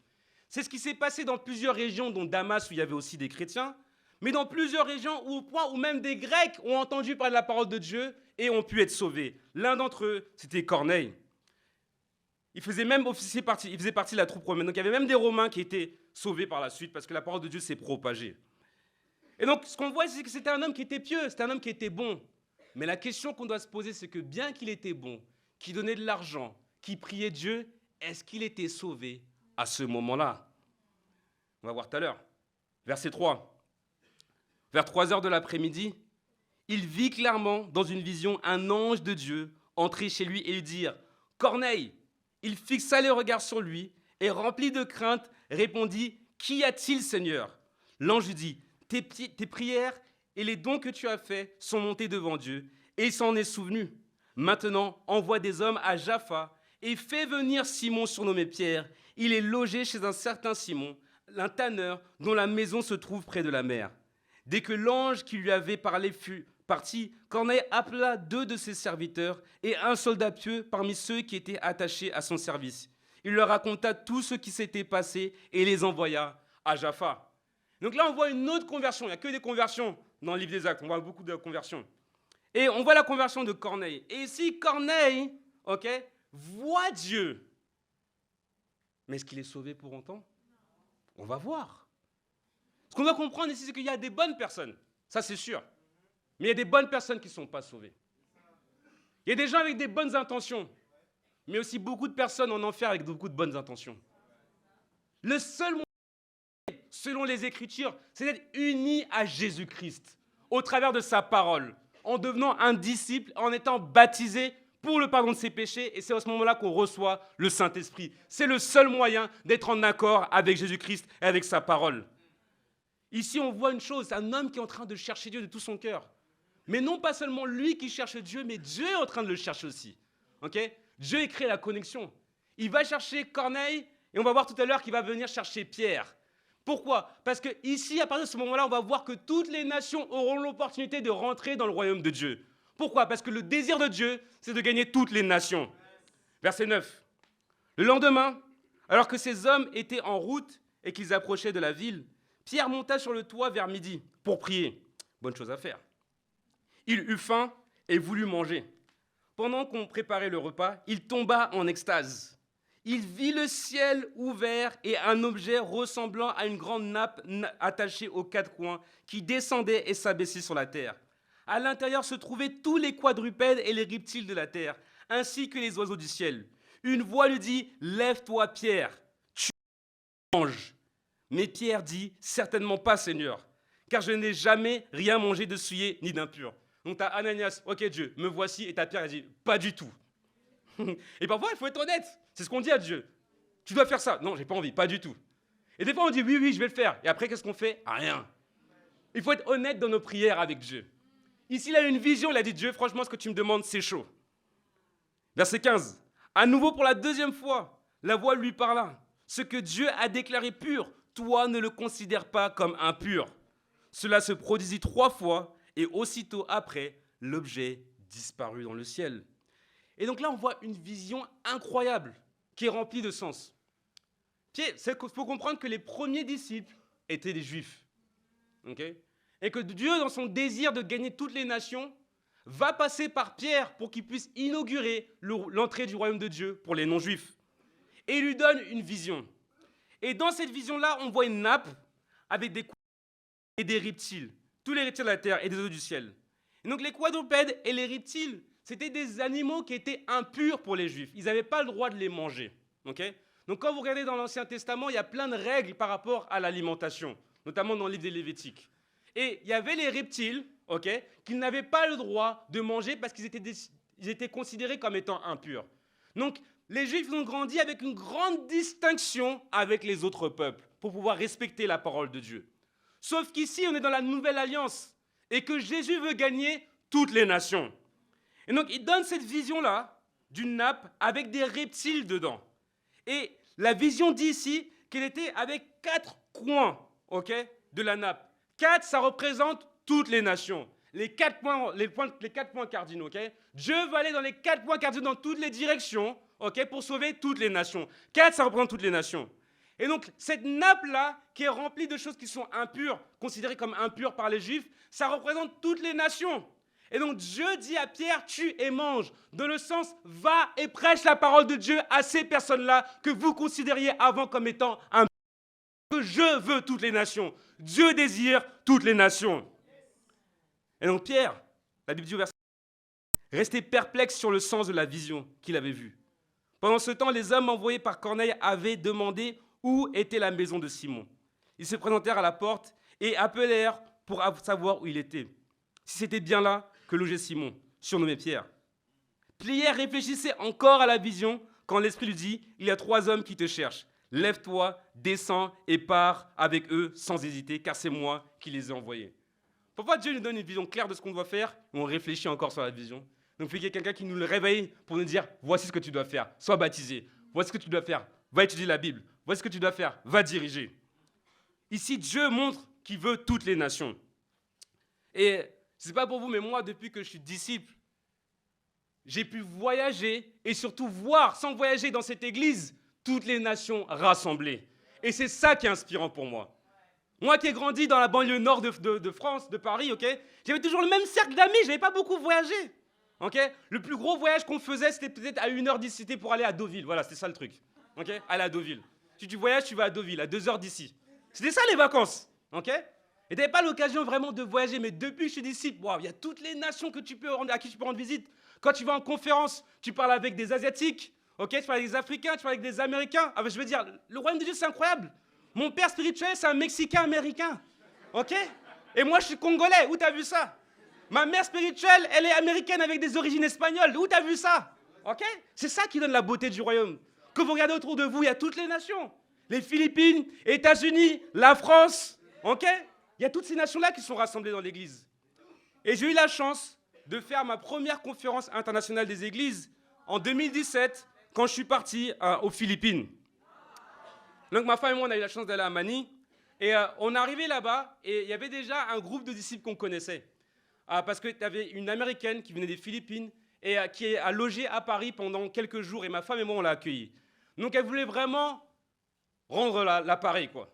C'est ce qui s'est passé dans plusieurs régions, dont Damas, où il y avait aussi des chrétiens, mais dans plusieurs régions au point où même des Grecs ont entendu parler de la parole de Dieu et ont pu être sauvés. L'un d'entre eux, c'était Corneille. il faisait même il faisait partie de la troupe romaine. Donc il y avait même des Romains qui étaient sauvés par la suite parce que la parole de Dieu s'est propagée. Et donc ce qu'on voit, c'est que c'était un homme qui était pieux, c'était un homme qui était bon. Mais la question qu'on doit se poser, c'est que bien qu'il était bon, qu'il donnait de l'argent, qu'il priait Dieu, est-ce qu'il était sauvé à ce moment-là? On va voir tout à l'heure. Verset 3. Vers 3 heures de l'après-midi, il vit clairement dans une vision un ange de Dieu entrer chez lui et lui dire « Corneille !» Il fixa les regards sur lui et, rempli de crainte, répondit « Qu'y a-t-il, Seigneur ?» L'ange lui dit « Tes prières et les dons que tu as faits sont montés devant Dieu et il s'en est souvenu. Maintenant, envoie des hommes à Jaffa et fais venir Simon surnommé Pierre. Il est logé chez un certain Simon, un tanneur dont la maison se trouve près de la mer. » Dès que l'ange qui lui avait parlé fut parti, Corneille appela 2 de ses serviteurs et un soldat pieux parmi ceux qui étaient attachés à son service. Il leur raconta tout ce qui s'était passé et les envoya à Jaffa. Donc là, on voit une autre conversion. Il n'y a que des conversions dans le livre des Actes. On voit beaucoup de conversions. Et on voit la conversion de Corneille. Et ici, Corneille, voit Dieu. Mais est-ce qu'il est sauvé pour autant? On va voir. Ce qu'on doit comprendre ici, c'est qu'il y a des bonnes personnes. Ça, c'est sûr. Mais il y a des bonnes personnes qui ne sont pas sauvées. Il y a des gens avec des bonnes intentions, mais aussi beaucoup de personnes en enfer avec beaucoup de bonnes intentions. Le seul moyen, selon les Écritures, c'est d'être uni à Jésus-Christ, au travers de sa parole, en devenant un disciple, en étant baptisé pour le pardon de ses péchés, et c'est à ce moment-là qu'on reçoit le Saint-Esprit. C'est le seul moyen d'être en accord avec Jésus-Christ et avec sa parole. Ici, on voit une chose, un homme qui est en train de chercher Dieu de tout son cœur. Mais non pas seulement lui qui cherche Dieu, mais Dieu est en train de le chercher aussi. Dieu a créé la connexion. Il va chercher Corneille, et on va voir tout à l'heure qu'il va venir chercher Pierre. Pourquoi? Parce que ici, à partir de ce moment-là, on va voir que toutes les nations auront l'opportunité de rentrer dans le royaume de Dieu. Pourquoi? Parce que le désir de Dieu, c'est de gagner toutes les nations. Verset 9. Le lendemain, alors que ces hommes étaient en route et qu'ils approchaient de la ville, Pierre monta sur le toit vers midi pour prier. Bonne chose à faire. Il eut faim et voulut manger. Pendant qu'on préparait le repas, il tomba en extase. Il vit le ciel ouvert et un objet ressemblant à une grande nappe attachée aux 4 coins qui descendait et s'abaissait sur la terre. À l'intérieur se trouvaient tous les quadrupèdes et les reptiles de la terre, ainsi que les oiseaux du ciel. Une voix lui dit « Lève-toi, Pierre, tu manges. » Mais Pierre dit « Certainement pas, Seigneur, car je n'ai jamais rien mangé de souillé ni d'impur. » Donc tu as Ananias, « Ok Dieu, me voici » et ta Pierre, elle dit « Pas du tout. » Et parfois, il faut être honnête. C'est ce qu'on dit à Dieu. Tu dois faire ça. Non, j'ai pas envie, pas du tout. Et des fois, on dit oui, je vais le faire. Et après, qu'est-ce qu'on fait? Rien. Il faut être honnête dans nos prières avec Dieu. Ici, il a eu une vision, il a dit Dieu, franchement, ce que tu me demandes, c'est chaud. Verset 15. À nouveau, pour la 2e fois, la voix lui parla. Ce que Dieu a déclaré pur, toi ne le considères pas comme impur. Cela se produisit 3 fois et aussitôt après, l'objet disparut dans le ciel. Et donc là, on voit une vision incroyable qui est remplie de sens. Il faut comprendre que les premiers disciples étaient des Juifs. Et que Dieu, dans son désir de gagner toutes les nations, va passer par Pierre pour qu'il puisse inaugurer l'entrée du royaume de Dieu pour les non-juifs. Et il lui donne une vision. Et dans cette vision-là, on voit une nappe avec des quadrupèdes et des reptiles. Tous les reptiles de la terre et des oiseaux du ciel. Et donc les quadrupèdes et les reptiles, c'était des animaux qui étaient impurs pour les Juifs. Ils n'avaient pas le droit de les manger. Donc quand vous regardez dans l'Ancien Testament, il y a plein de règles par rapport à l'alimentation, notamment dans le livre des Lévitiques. Et il y avait les reptiles qu'ils n'avaient pas le droit de manger parce qu'ils étaient considérés comme étant impurs. Donc les Juifs ont grandi avec une grande distinction avec les autres peuples pour pouvoir respecter la parole de Dieu. Sauf qu'ici, on est dans la nouvelle alliance et que Jésus veut gagner toutes les nations. Et donc, il donne cette vision-là d'une nappe avec des reptiles dedans. Et la vision dit ici qu'elle était avec 4 coins de la nappe. 4, ça représente toutes les nations. Les 4 points cardinaux. Dieu va aller dans les 4 points cardinaux dans toutes les directions pour sauver toutes les nations. 4, ça représente toutes les nations. Et donc, cette nappe-là, qui est remplie de choses qui sont impures, considérées comme impures par les Juifs, ça représente toutes les nations. Et donc Dieu dit à Pierre, tue et mange. Dans le sens, va et prêche la parole de Dieu à ces personnes-là que vous considériez avant comme étant un... Que je veux toutes les nations. Dieu désire toutes les nations. Et donc Pierre, la Bible dit au verset, restait perplexe sur le sens de la vision qu'il avait vue. Pendant ce temps, les hommes envoyés par Corneille avaient demandé où était la maison de Simon. Ils se présentèrent à la porte et appelèrent pour savoir où il était. Si c'était bien là que logeait Simon, surnommé Pierre. Pierre réfléchissait encore à la vision quand l'Esprit lui dit, il y a 3 hommes qui te cherchent. Lève-toi, descends et pars avec eux sans hésiter, car c'est moi qui les ai envoyés. Parfois, Dieu nous donne une vision claire de ce qu'on doit faire, et on réfléchit encore sur la vision. Donc, il faut qu'il y ait quelqu'un qui nous le réveille pour nous dire, voici ce que tu dois faire, sois baptisé. Voici ce que tu dois faire, va étudier la Bible. Voici ce que tu dois faire, va diriger. Ici, Dieu montre qu'il veut toutes les nations. Et ce n'est pas pour vous, mais moi, depuis que je suis disciple, j'ai pu voyager et surtout voir, sans voyager dans cette église, toutes les nations rassemblées. Et c'est ça qui est inspirant pour moi. Moi qui ai grandi dans la banlieue nord de France, de Paris, okay, j'avais toujours le même cercle d'amis, je n'avais pas beaucoup voyagé. Okay. Le plus gros voyage qu'on faisait, c'était peut-être à 1h d'ici, c'était pour aller à Deauville. Voilà, c'était ça le truc. Okay. Aller à Deauville. Si tu voyages, tu vas à Deauville, à 2 heures d'ici. C'était ça les vacances. Okay. Et tu n'avais pas l'occasion vraiment de voyager, mais depuis que je suis disciple, wow, il y a toutes les nations à qui tu peux rendre visite. Quand tu vas en conférence, tu parles avec des Asiatiques, okay, tu parles avec des Africains, tu parles avec des Américains. Ah, je veux dire, le royaume de Dieu, c'est incroyable. Mon père spirituel, c'est un Mexicain-Américain. Ok. Et moi, je suis Congolais. Où t'as vu ça? Ma mère spirituelle, elle est américaine avec des origines espagnoles. Où t'as vu ça? Ok. C'est ça qui donne la beauté du royaume. Quand vous regardez autour de vous, il y a toutes les nations. Les Philippines, États-Unis, la France. Ok. Il y a toutes ces nations-là qui sont rassemblées dans l'église. Et j'ai eu la chance de faire ma première conférence internationale des églises en 2017, quand je suis parti aux Philippines. Donc ma femme et moi, on a eu la chance d'aller à Manille. Et on est arrivé là-bas, et il y avait déjà un groupe de disciples qu'on connaissait. Parce que tu avais une Américaine qui venait des Philippines, et qui a logé à Paris pendant quelques jours, et ma femme et moi, on l'a accueillie. Donc elle voulait vraiment rendre l'appareil, quoi.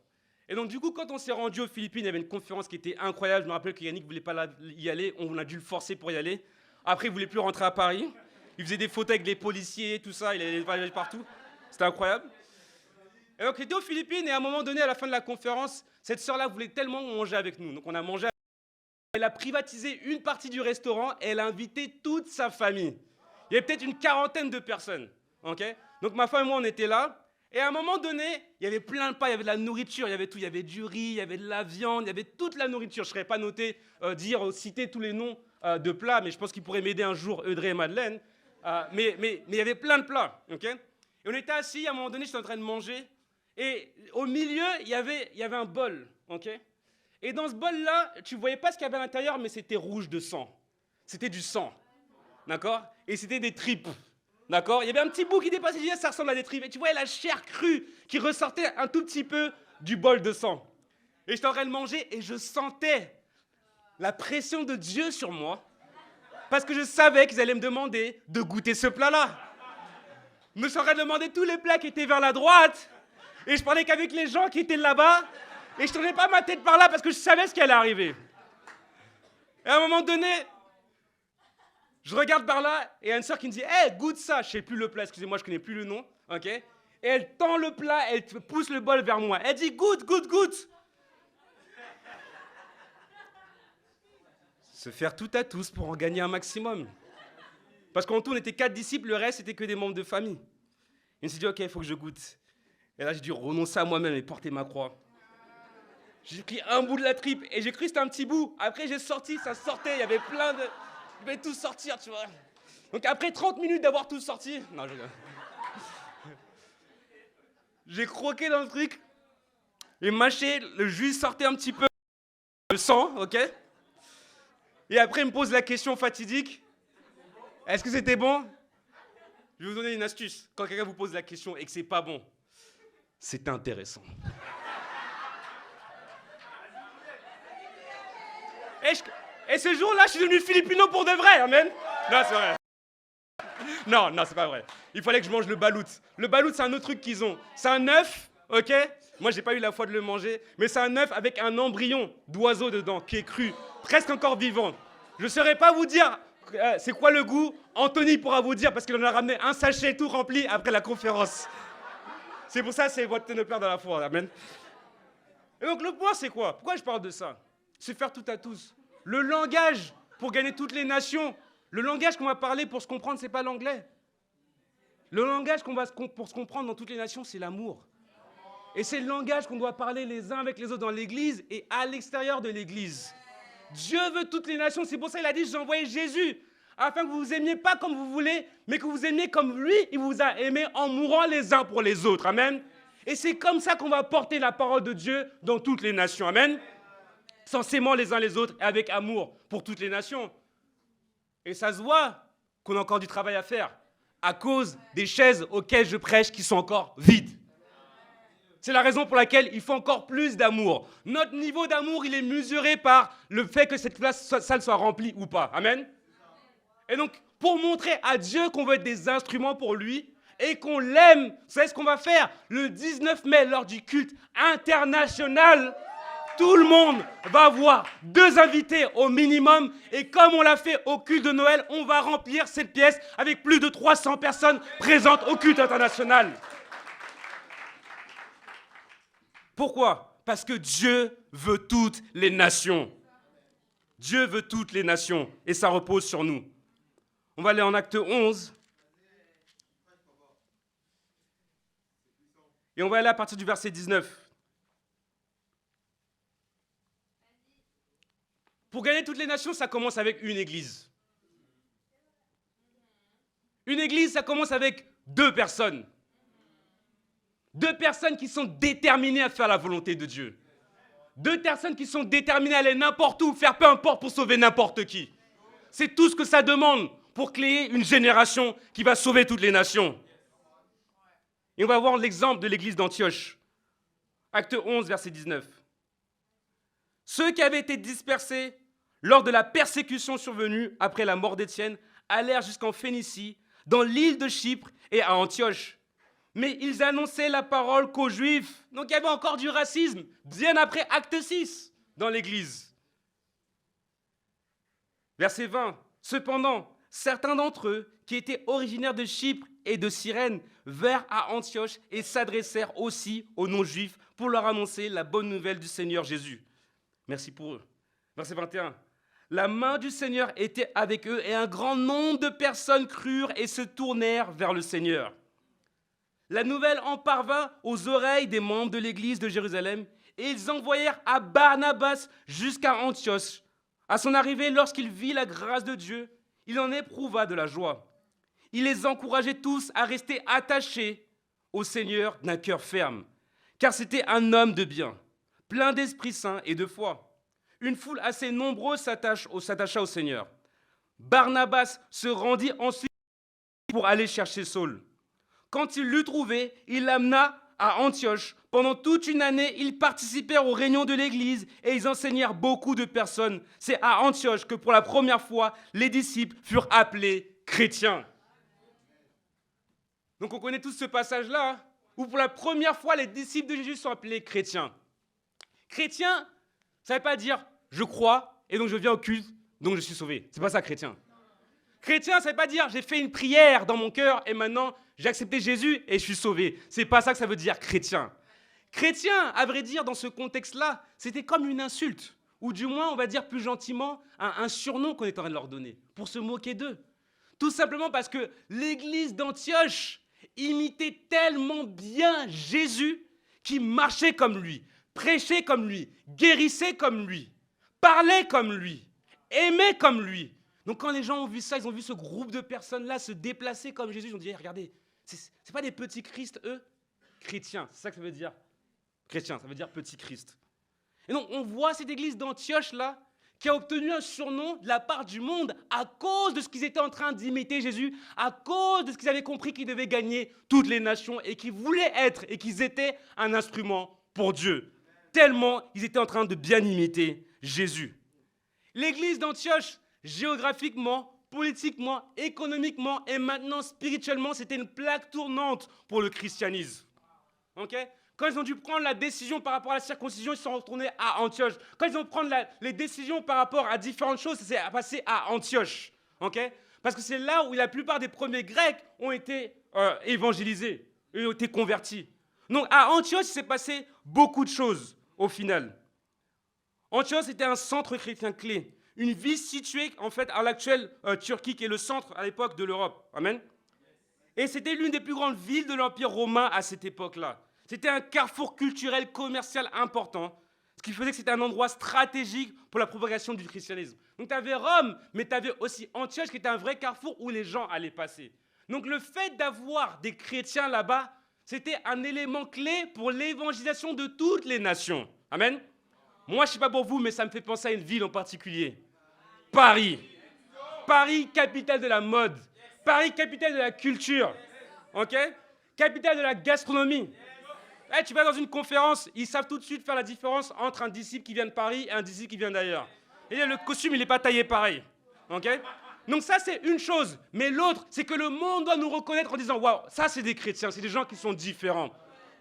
Et donc du coup, quand on s'est rendu aux Philippines, il y avait une conférence qui était incroyable. Je me rappelle que Yannick ne voulait pas y aller, on a dû le forcer pour y aller. Après, il ne voulait plus rentrer à Paris. Il faisait des photos avec les policiers, tout ça, il allait voyager partout. C'était incroyable. Et donc, j'étais aux Philippines, et à un moment donné, à la fin de la conférence, cette sœur-là voulait tellement manger avec nous. Donc, on a mangé avec elle. Elle a privatisé une partie du restaurant, et elle a invité toute sa famille. Il y avait peut-être une 40aine de personnes. Okay. Donc, ma femme et moi, on était là. Et à un moment donné, il y avait plein de plats, il y avait de la nourriture, il y avait tout. Il y avait du riz, il y avait de la viande, il y avait toute la nourriture. Je ne serais pas noté, citer tous les noms de plats, mais je pense qu'ils pourraient m'aider un jour, Eudrey et Madeleine. Mais il y avait plein de plats. Okay. Et on était assis, à un moment donné, j'étais en train de manger. Et au milieu, il y avait un bol. Okay. Et dans ce bol-là, tu ne voyais pas ce qu'il y avait à l'intérieur, mais c'était rouge de sang. C'était du sang. D'accord. Et c'était des tripes. D'accord. Il y avait un petit bout qui dépassait, ça ressemble à des tripes. Et tu voyais la chair crue qui ressortait un tout petit peu du bol de sang. Et j'étais en train de manger et je sentais la pression de Dieu sur moi. Parce que je savais qu'ils allaient me demander de goûter ce plat-là. Je me suis en train de demander tous les plats qui étaient vers la droite. Et je parlais qu'avec les gens qui étaient là-bas. Et je ne tournais pas ma tête par là parce que je savais ce qui allait arriver. Et à un moment donné, je regarde par là et il y a une sœur qui me dit « Hey, goûte ça !» Je ne sais plus le plat, excusez-moi, je ne connais plus le nom. Okay. Et elle tend le plat, elle pousse le bol vers moi. Elle dit « Goûte, goûte, goûte !» Se faire tout à tous pour en gagner un maximum. Parce qu'en tout, on était 4 disciples, le reste, c'était que des membres de famille. Et je me suis dit « Ok, il faut que je goûte. » Et là, j'ai dû renoncer à moi-même et porter ma croix. J'ai pris un bout de la tripe et j'ai cru que c'était un petit bout. Après, j'ai sorti, ça sortait, il y avait plein de... Je vais tout sortir, tu vois. Donc après 30 minutes d'avoir tout sorti... Non, je... J'ai croqué dans le truc. J'ai mâché, le jus sortait un petit peu. Le sang, ok. Et après, il me pose la question fatidique. Est-ce que c'était bon? Je vais vous donner une astuce. Quand quelqu'un vous pose la question et que c'est pas bon, c'est intéressant. Et ce jour-là, je suis devenu Filipino pour de vrai, amen. Non, c'est vrai. Non, c'est pas vrai. Il fallait que je mange le balout. Le balout, c'est un autre truc qu'ils ont. C'est un œuf, ok. Moi, j'ai pas eu la foi de le manger, mais c'est un œuf avec un embryon d'oiseau dedans qui est cru, presque encore vivant. Je ne saurais pas vous dire c'est quoi le goût. Anthony pourra vous dire parce qu'il en a ramené un sachet tout rempli après la conférence. C'est pour ça que c'est votre ténopère dans la foi. Amen. Et donc le point c'est quoi? Pourquoi je parle de ça? C'est faire tout à tous. Le langage pour gagner toutes les nations. Le langage qu'on va parler pour se comprendre, c'est pas l'anglais. Le langage pour se comprendre dans toutes les nations, c'est l'amour. Et c'est le langage qu'on doit parler les uns avec les autres dans l'église et à l'extérieur de l'église. Dieu veut toutes les nations, c'est pour ça qu'il a dit, j'ai envoyé Jésus, afin que vous vous aimiez pas comme vous voulez, mais que vous aimiez comme lui, il vous a aimé en mourant les uns pour les autres. Amen. Et c'est comme ça qu'on va porter la parole de Dieu dans toutes les nations. Amen. Sans s'aimant les uns les autres et avec amour pour toutes les nations. Et ça se voit qu'on a encore du travail à faire à cause des chaises auxquelles je prêche qui sont encore vides. C'est la raison pour laquelle il faut encore plus d'amour. Notre niveau d'amour, il est mesuré par le fait que cette salle soit remplie ou pas. Amen. Et donc, pour montrer à Dieu qu'on veut être des instruments pour lui et qu'on l'aime, vous savez ce qu'on va faire? Le 19 mai, lors du culte international, tout le monde va avoir 2 invités au minimum. Et comme on l'a fait au culte de Noël, on va remplir cette pièce avec plus de 300 personnes présentes au culte international. Pourquoi? Parce que Dieu veut toutes les nations. Dieu veut toutes les nations et ça repose sur nous. On va aller en Acte 11. Et on va aller à partir du verset 19. Pour gagner toutes les nations, ça commence avec une église. Une église, ça commence avec 2 personnes. 2 personnes qui sont déterminées à faire la volonté de Dieu. 2 personnes qui sont déterminées à aller n'importe où, faire peu importe pour sauver n'importe qui. C'est tout ce que ça demande pour créer une génération qui va sauver toutes les nations. Et on va voir l'exemple de l'église d'Antioche. Acte 11, verset 19. Ceux qui avaient été dispersés lors de la persécution survenue après la mort d'Étienne allèrent jusqu'en Phénicie, dans l'île de Chypre et à Antioche. Mais ils annonçaient la parole qu'aux Juifs. Donc il y avait encore du racisme, bien après Acte 6, dans l'Église. Verset 20. Cependant, certains d'entre eux, qui étaient originaires de Chypre et de Cyrène, vinrent à Antioche et s'adressèrent aussi aux non-juifs pour leur annoncer la bonne nouvelle du Seigneur Jésus. Merci pour eux. Verset 21. La main du Seigneur était avec eux et un grand nombre de personnes crurent et se tournèrent vers le Seigneur. La nouvelle en parvint aux oreilles des membres de l'église de Jérusalem et ils envoyèrent à Barnabas jusqu'à Antioche. À son arrivée, lorsqu'il vit la grâce de Dieu, il en éprouva de la joie. Il les encourageait tous à rester attachés au Seigneur d'un cœur ferme, car c'était un homme de bien, plein d'Esprit Saint et de foi. Une foule assez nombreuse s'attacha au Seigneur. Barnabas se rendit ensuite pour aller chercher Saul. Quand il l'eut trouvé, il l'amena à Antioche. Pendant toute une année, ils participèrent aux réunions de l'Église et ils enseignèrent beaucoup de personnes. C'est à Antioche que pour la première fois, les disciples furent appelés chrétiens. Donc on connaît tous ce passage-là, hein, où pour la première fois, les disciples de Jésus sont appelés chrétiens. Chrétien, ça ne veut pas dire « je crois et donc je viens au culte, donc je suis sauvé ». C'est pas ça, chrétien. Chrétien, ça ne veut pas dire « j'ai fait une prière dans mon cœur et maintenant j'ai accepté Jésus et je suis sauvé ». C'est pas ça que ça veut dire chrétien. Chrétien, à vrai dire, dans ce contexte-là, c'était comme une insulte, ou du moins, on va dire plus gentiment, un surnom qu'on est en train de leur donner, pour se moquer d'eux. Tout simplement parce que l'église d'Antioche imitait tellement bien Jésus qu'il marchait comme lui, prêchait comme lui, guérissait comme lui, parlait comme lui, aimait comme lui. Donc quand les gens ont vu ça, ils ont vu ce groupe de personnes-là se déplacer comme Jésus, ils ont dit hey, « regardez, c'est pas des petits Christ, eux ?» Chrétiens, c'est ça que ça veut dire. Chrétien, ça veut dire petit Christ. Et donc on voit cette église d'Antioche-là qui a obtenu un surnom de la part du monde à cause de ce qu'ils étaient en train d'imiter Jésus, à cause de ce qu'ils avaient compris qu'ils devaient gagner toutes les nations et qu'ils voulaient être et qu'ils étaient un instrument pour Dieu. Tellement ils étaient en train de bien imiter Jésus. L'église d'Antioche, géographiquement, politiquement, économiquement et maintenant spirituellement, c'était une plaque tournante pour le christianisme. Okay? Quand ils ont dû prendre la décision par rapport à la circoncision, ils sont retournés à Antioche. Quand ils ont pris les décisions par rapport à différentes choses, ça s'est passé à Antioche. Okay? Parce que c'est là où la plupart des premiers Grecs ont été évangélisés et ont été convertis. Donc à Antioche, il s'est passé beaucoup de choses au final. Antioche était un centre chrétien clé. Une ville située en fait à l'actuelle Turquie, qui est le centre à l'époque de l'Europe. Amen. Et c'était l'une des plus grandes villes de l'Empire romain à cette époque-là. C'était un carrefour culturel, commercial important, ce qui faisait que c'était un endroit stratégique pour la propagation du christianisme. Donc tu avais Rome, mais tu avais aussi Antioche, qui était un vrai carrefour où les gens allaient passer. Donc le fait d'avoir des chrétiens là-bas, c'était un élément clé pour l'évangélisation de toutes les nations. Amen. Moi, je ne sais pas pour vous, mais ça me fait penser à une ville en particulier. Paris. Paris, capitale de la mode. Paris, capitale de la culture. Ok? Capitale de la gastronomie. Hey, tu vas dans une conférence, ils savent tout de suite faire la différence entre un disciple qui vient de Paris et un disciple qui vient d'ailleurs. Et le costume, il n'est pas taillé pareil. Ok? Donc ça, c'est une chose. Mais l'autre, c'est que le monde doit nous reconnaître en disant « Waouh, ça, c'est des chrétiens, c'est des gens qui sont différents. »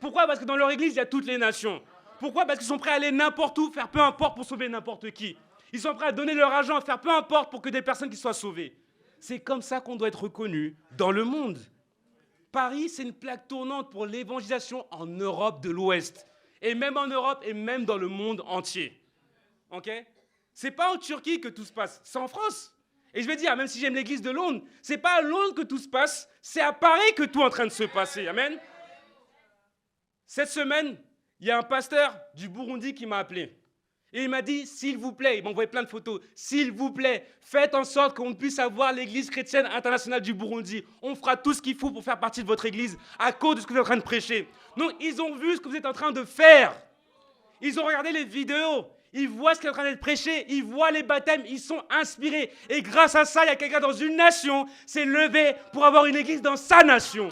Pourquoi? Parce que dans leur église, il y a toutes les nations. Pourquoi? Parce qu'ils sont prêts à aller n'importe où, faire peu importe pour sauver n'importe qui. Ils sont prêts à donner leur argent, à faire peu importe pour que des personnes qui soient sauvées. C'est comme ça qu'on doit être reconnu dans le monde. Paris, c'est une plaque tournante pour l'évangélisation en Europe de l'Ouest. Et même en Europe et même dans le monde entier. Ok? C'est pas en Turquie que tout se passe, c'est en France. Et je vais dire, même si j'aime l'église de Londres, c'est pas à Londres que tout se passe, c'est à Paris que tout est en train de se passer. Amen. Cette semaine, il y a un pasteur du Burundi qui m'a appelé. Et il m'a dit, s'il vous plaît, il m'a envoyé plein de photos, s'il vous plaît, faites en sorte qu'on puisse avoir l'église chrétienne internationale du Burundi. On fera tout ce qu'il faut pour faire partie de votre église à cause de ce que vous êtes en train de prêcher. Donc, ils ont vu ce que vous êtes en train de faire. Ils ont regardé les vidéos. Ils voient ce qui est en train d'être prêché. Ils voient les baptêmes. Ils sont inspirés. Et grâce à ça, il y a quelqu'un dans une nation qui s'est levé pour avoir une église dans sa nation.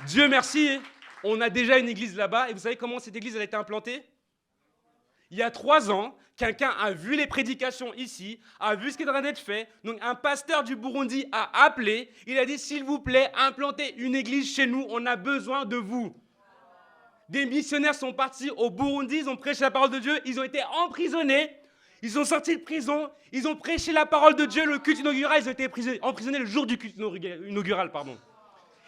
Dieu merci, on a déjà une église là-bas. Et vous savez comment cette église a été implantée? Il y a 3 ans, quelqu'un a vu les prédications ici, a vu ce qui est en train d'être fait. Donc un pasteur du Burundi a appelé. Il a dit, s'il vous plaît, implantez une église chez nous. On a besoin de vous. Des missionnaires sont partis au Burundi. Ils ont prêché la parole de Dieu. Ils ont été emprisonnés. Ils sont sortis de prison. Ils ont prêché la parole de Dieu. Le culte inaugural, ils ont été emprisonnés le jour du culte inaugural.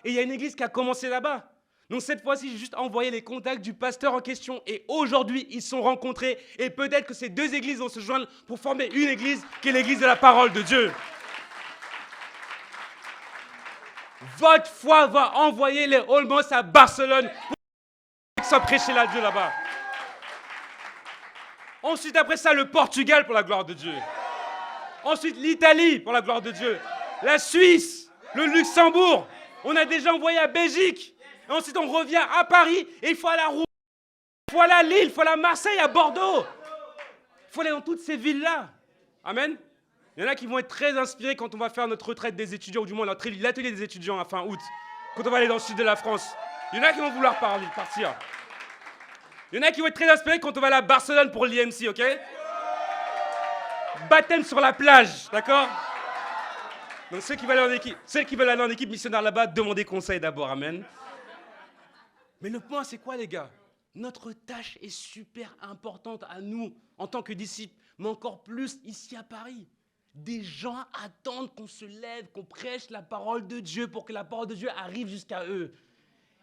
Et il y a une église qui a commencé là-bas. Donc cette fois-ci, j'ai juste envoyé les contacts du pasteur en question. Et aujourd'hui, ils se sont rencontrés. Et peut-être que ces deux églises vont se joindre pour former une église qui est l'église de la parole de Dieu. Votre foi va envoyer les Olmos à Barcelone pour qu'ils soient prêchés là Dieu là-bas. Ensuite, après ça, le Portugal pour la gloire de Dieu. Ensuite, l'Italie pour la gloire de Dieu. La Suisse, le Luxembourg. On a déjà envoyé à Belgique. Et ensuite, on revient à Paris. Et il faut aller à Rouen. Il faut aller à Lille. Il faut aller à Marseille, à Bordeaux. Il faut aller dans toutes ces villes-là. Amen. Il y en a qui vont être très inspirés quand on va faire notre retraite des étudiants, ou du moins l'atelier des étudiants à fin août. Quand on va aller dans le sud de la France. Il y en a qui vont vouloir partir. Il y en a qui vont être très inspirés quand on va aller à Barcelone pour l'IMC, ok? Baptême sur la plage, d'accord? Donc ceux qui veulent aller en équipe missionnaire là-bas, demandez conseil d'abord, amen. Mais le point, c'est quoi, les gars? Notre tâche est super importante à nous, en tant que disciples, mais encore plus ici à Paris. Des gens attendent qu'on se lève, qu'on prêche la parole de Dieu pour que la parole de Dieu arrive jusqu'à eux.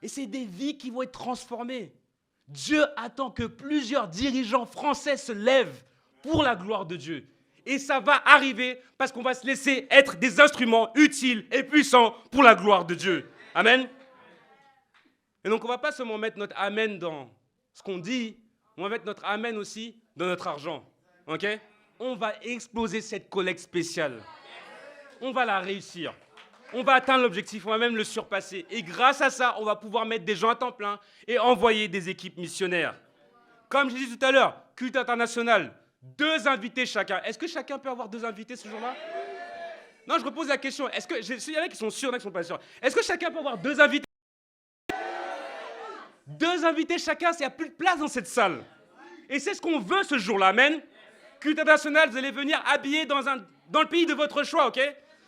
Et c'est des vies qui vont être transformées. Dieu attend que plusieurs dirigeants français se lèvent pour la gloire de Dieu. Et ça va arriver parce qu'on va se laisser être des instruments utiles et puissants pour la gloire de Dieu. Amen. Et donc on ne va pas seulement mettre notre amen dans ce qu'on dit, on va mettre notre amen aussi dans notre argent. Ok? On va exploser cette collecte spéciale. On va la réussir. On va atteindre l'objectif, on va même le surpasser. Et grâce à ça, on va pouvoir mettre des gens à temps plein et envoyer des équipes missionnaires. Comme je l'ai dit tout à l'heure, culte international, 2 invités chacun. Est-ce que chacun peut avoir 2 invités ce jour-là? Non, je repose la question. Est-ce que il y en a qui sont sûrs, il y en a qui ne sont pas sûrs. Est-ce que chacun peut avoir 2 invités? 2 invités chacun, il n'y a plus de place dans cette salle. Et c'est ce qu'on veut ce jour-là, amen. Culte international, vous allez venir habillés dans le pays de votre choix, ok?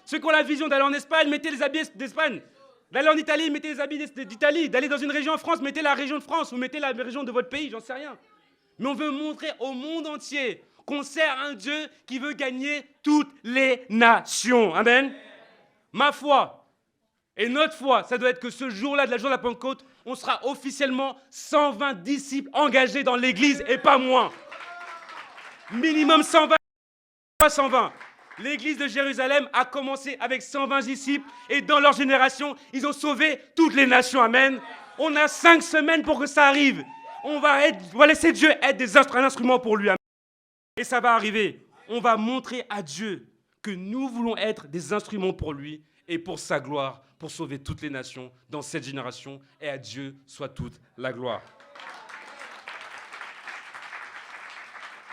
Ceux qui ont la vision d'aller en Espagne, mettez les habits d'Espagne. D'aller en Italie, mettez les habits d'Italie. D'aller dans une région en France, mettez la région de France ou mettez la région de votre pays, j'en sais rien. Mais on veut montrer au monde entier qu'on sert un Dieu qui veut gagner toutes les nations. Amen. Ma foi et notre foi, ça doit être que ce jour-là, de la jour de la Pentecôte, on sera officiellement 120 disciples engagés dans l'église et pas moins. Minimum 120, pas 120. L'église de Jérusalem a commencé avec 120 disciples et dans leur génération, ils ont sauvé toutes les nations. Amen. On a 5 semaines pour que ça arrive. On va laisser Dieu être un instrument pour lui. Amen. Et ça va arriver. On va montrer à Dieu que nous voulons être des instruments pour lui et pour sa gloire, pour sauver toutes les nations dans cette génération. Et à Dieu soit toute la gloire.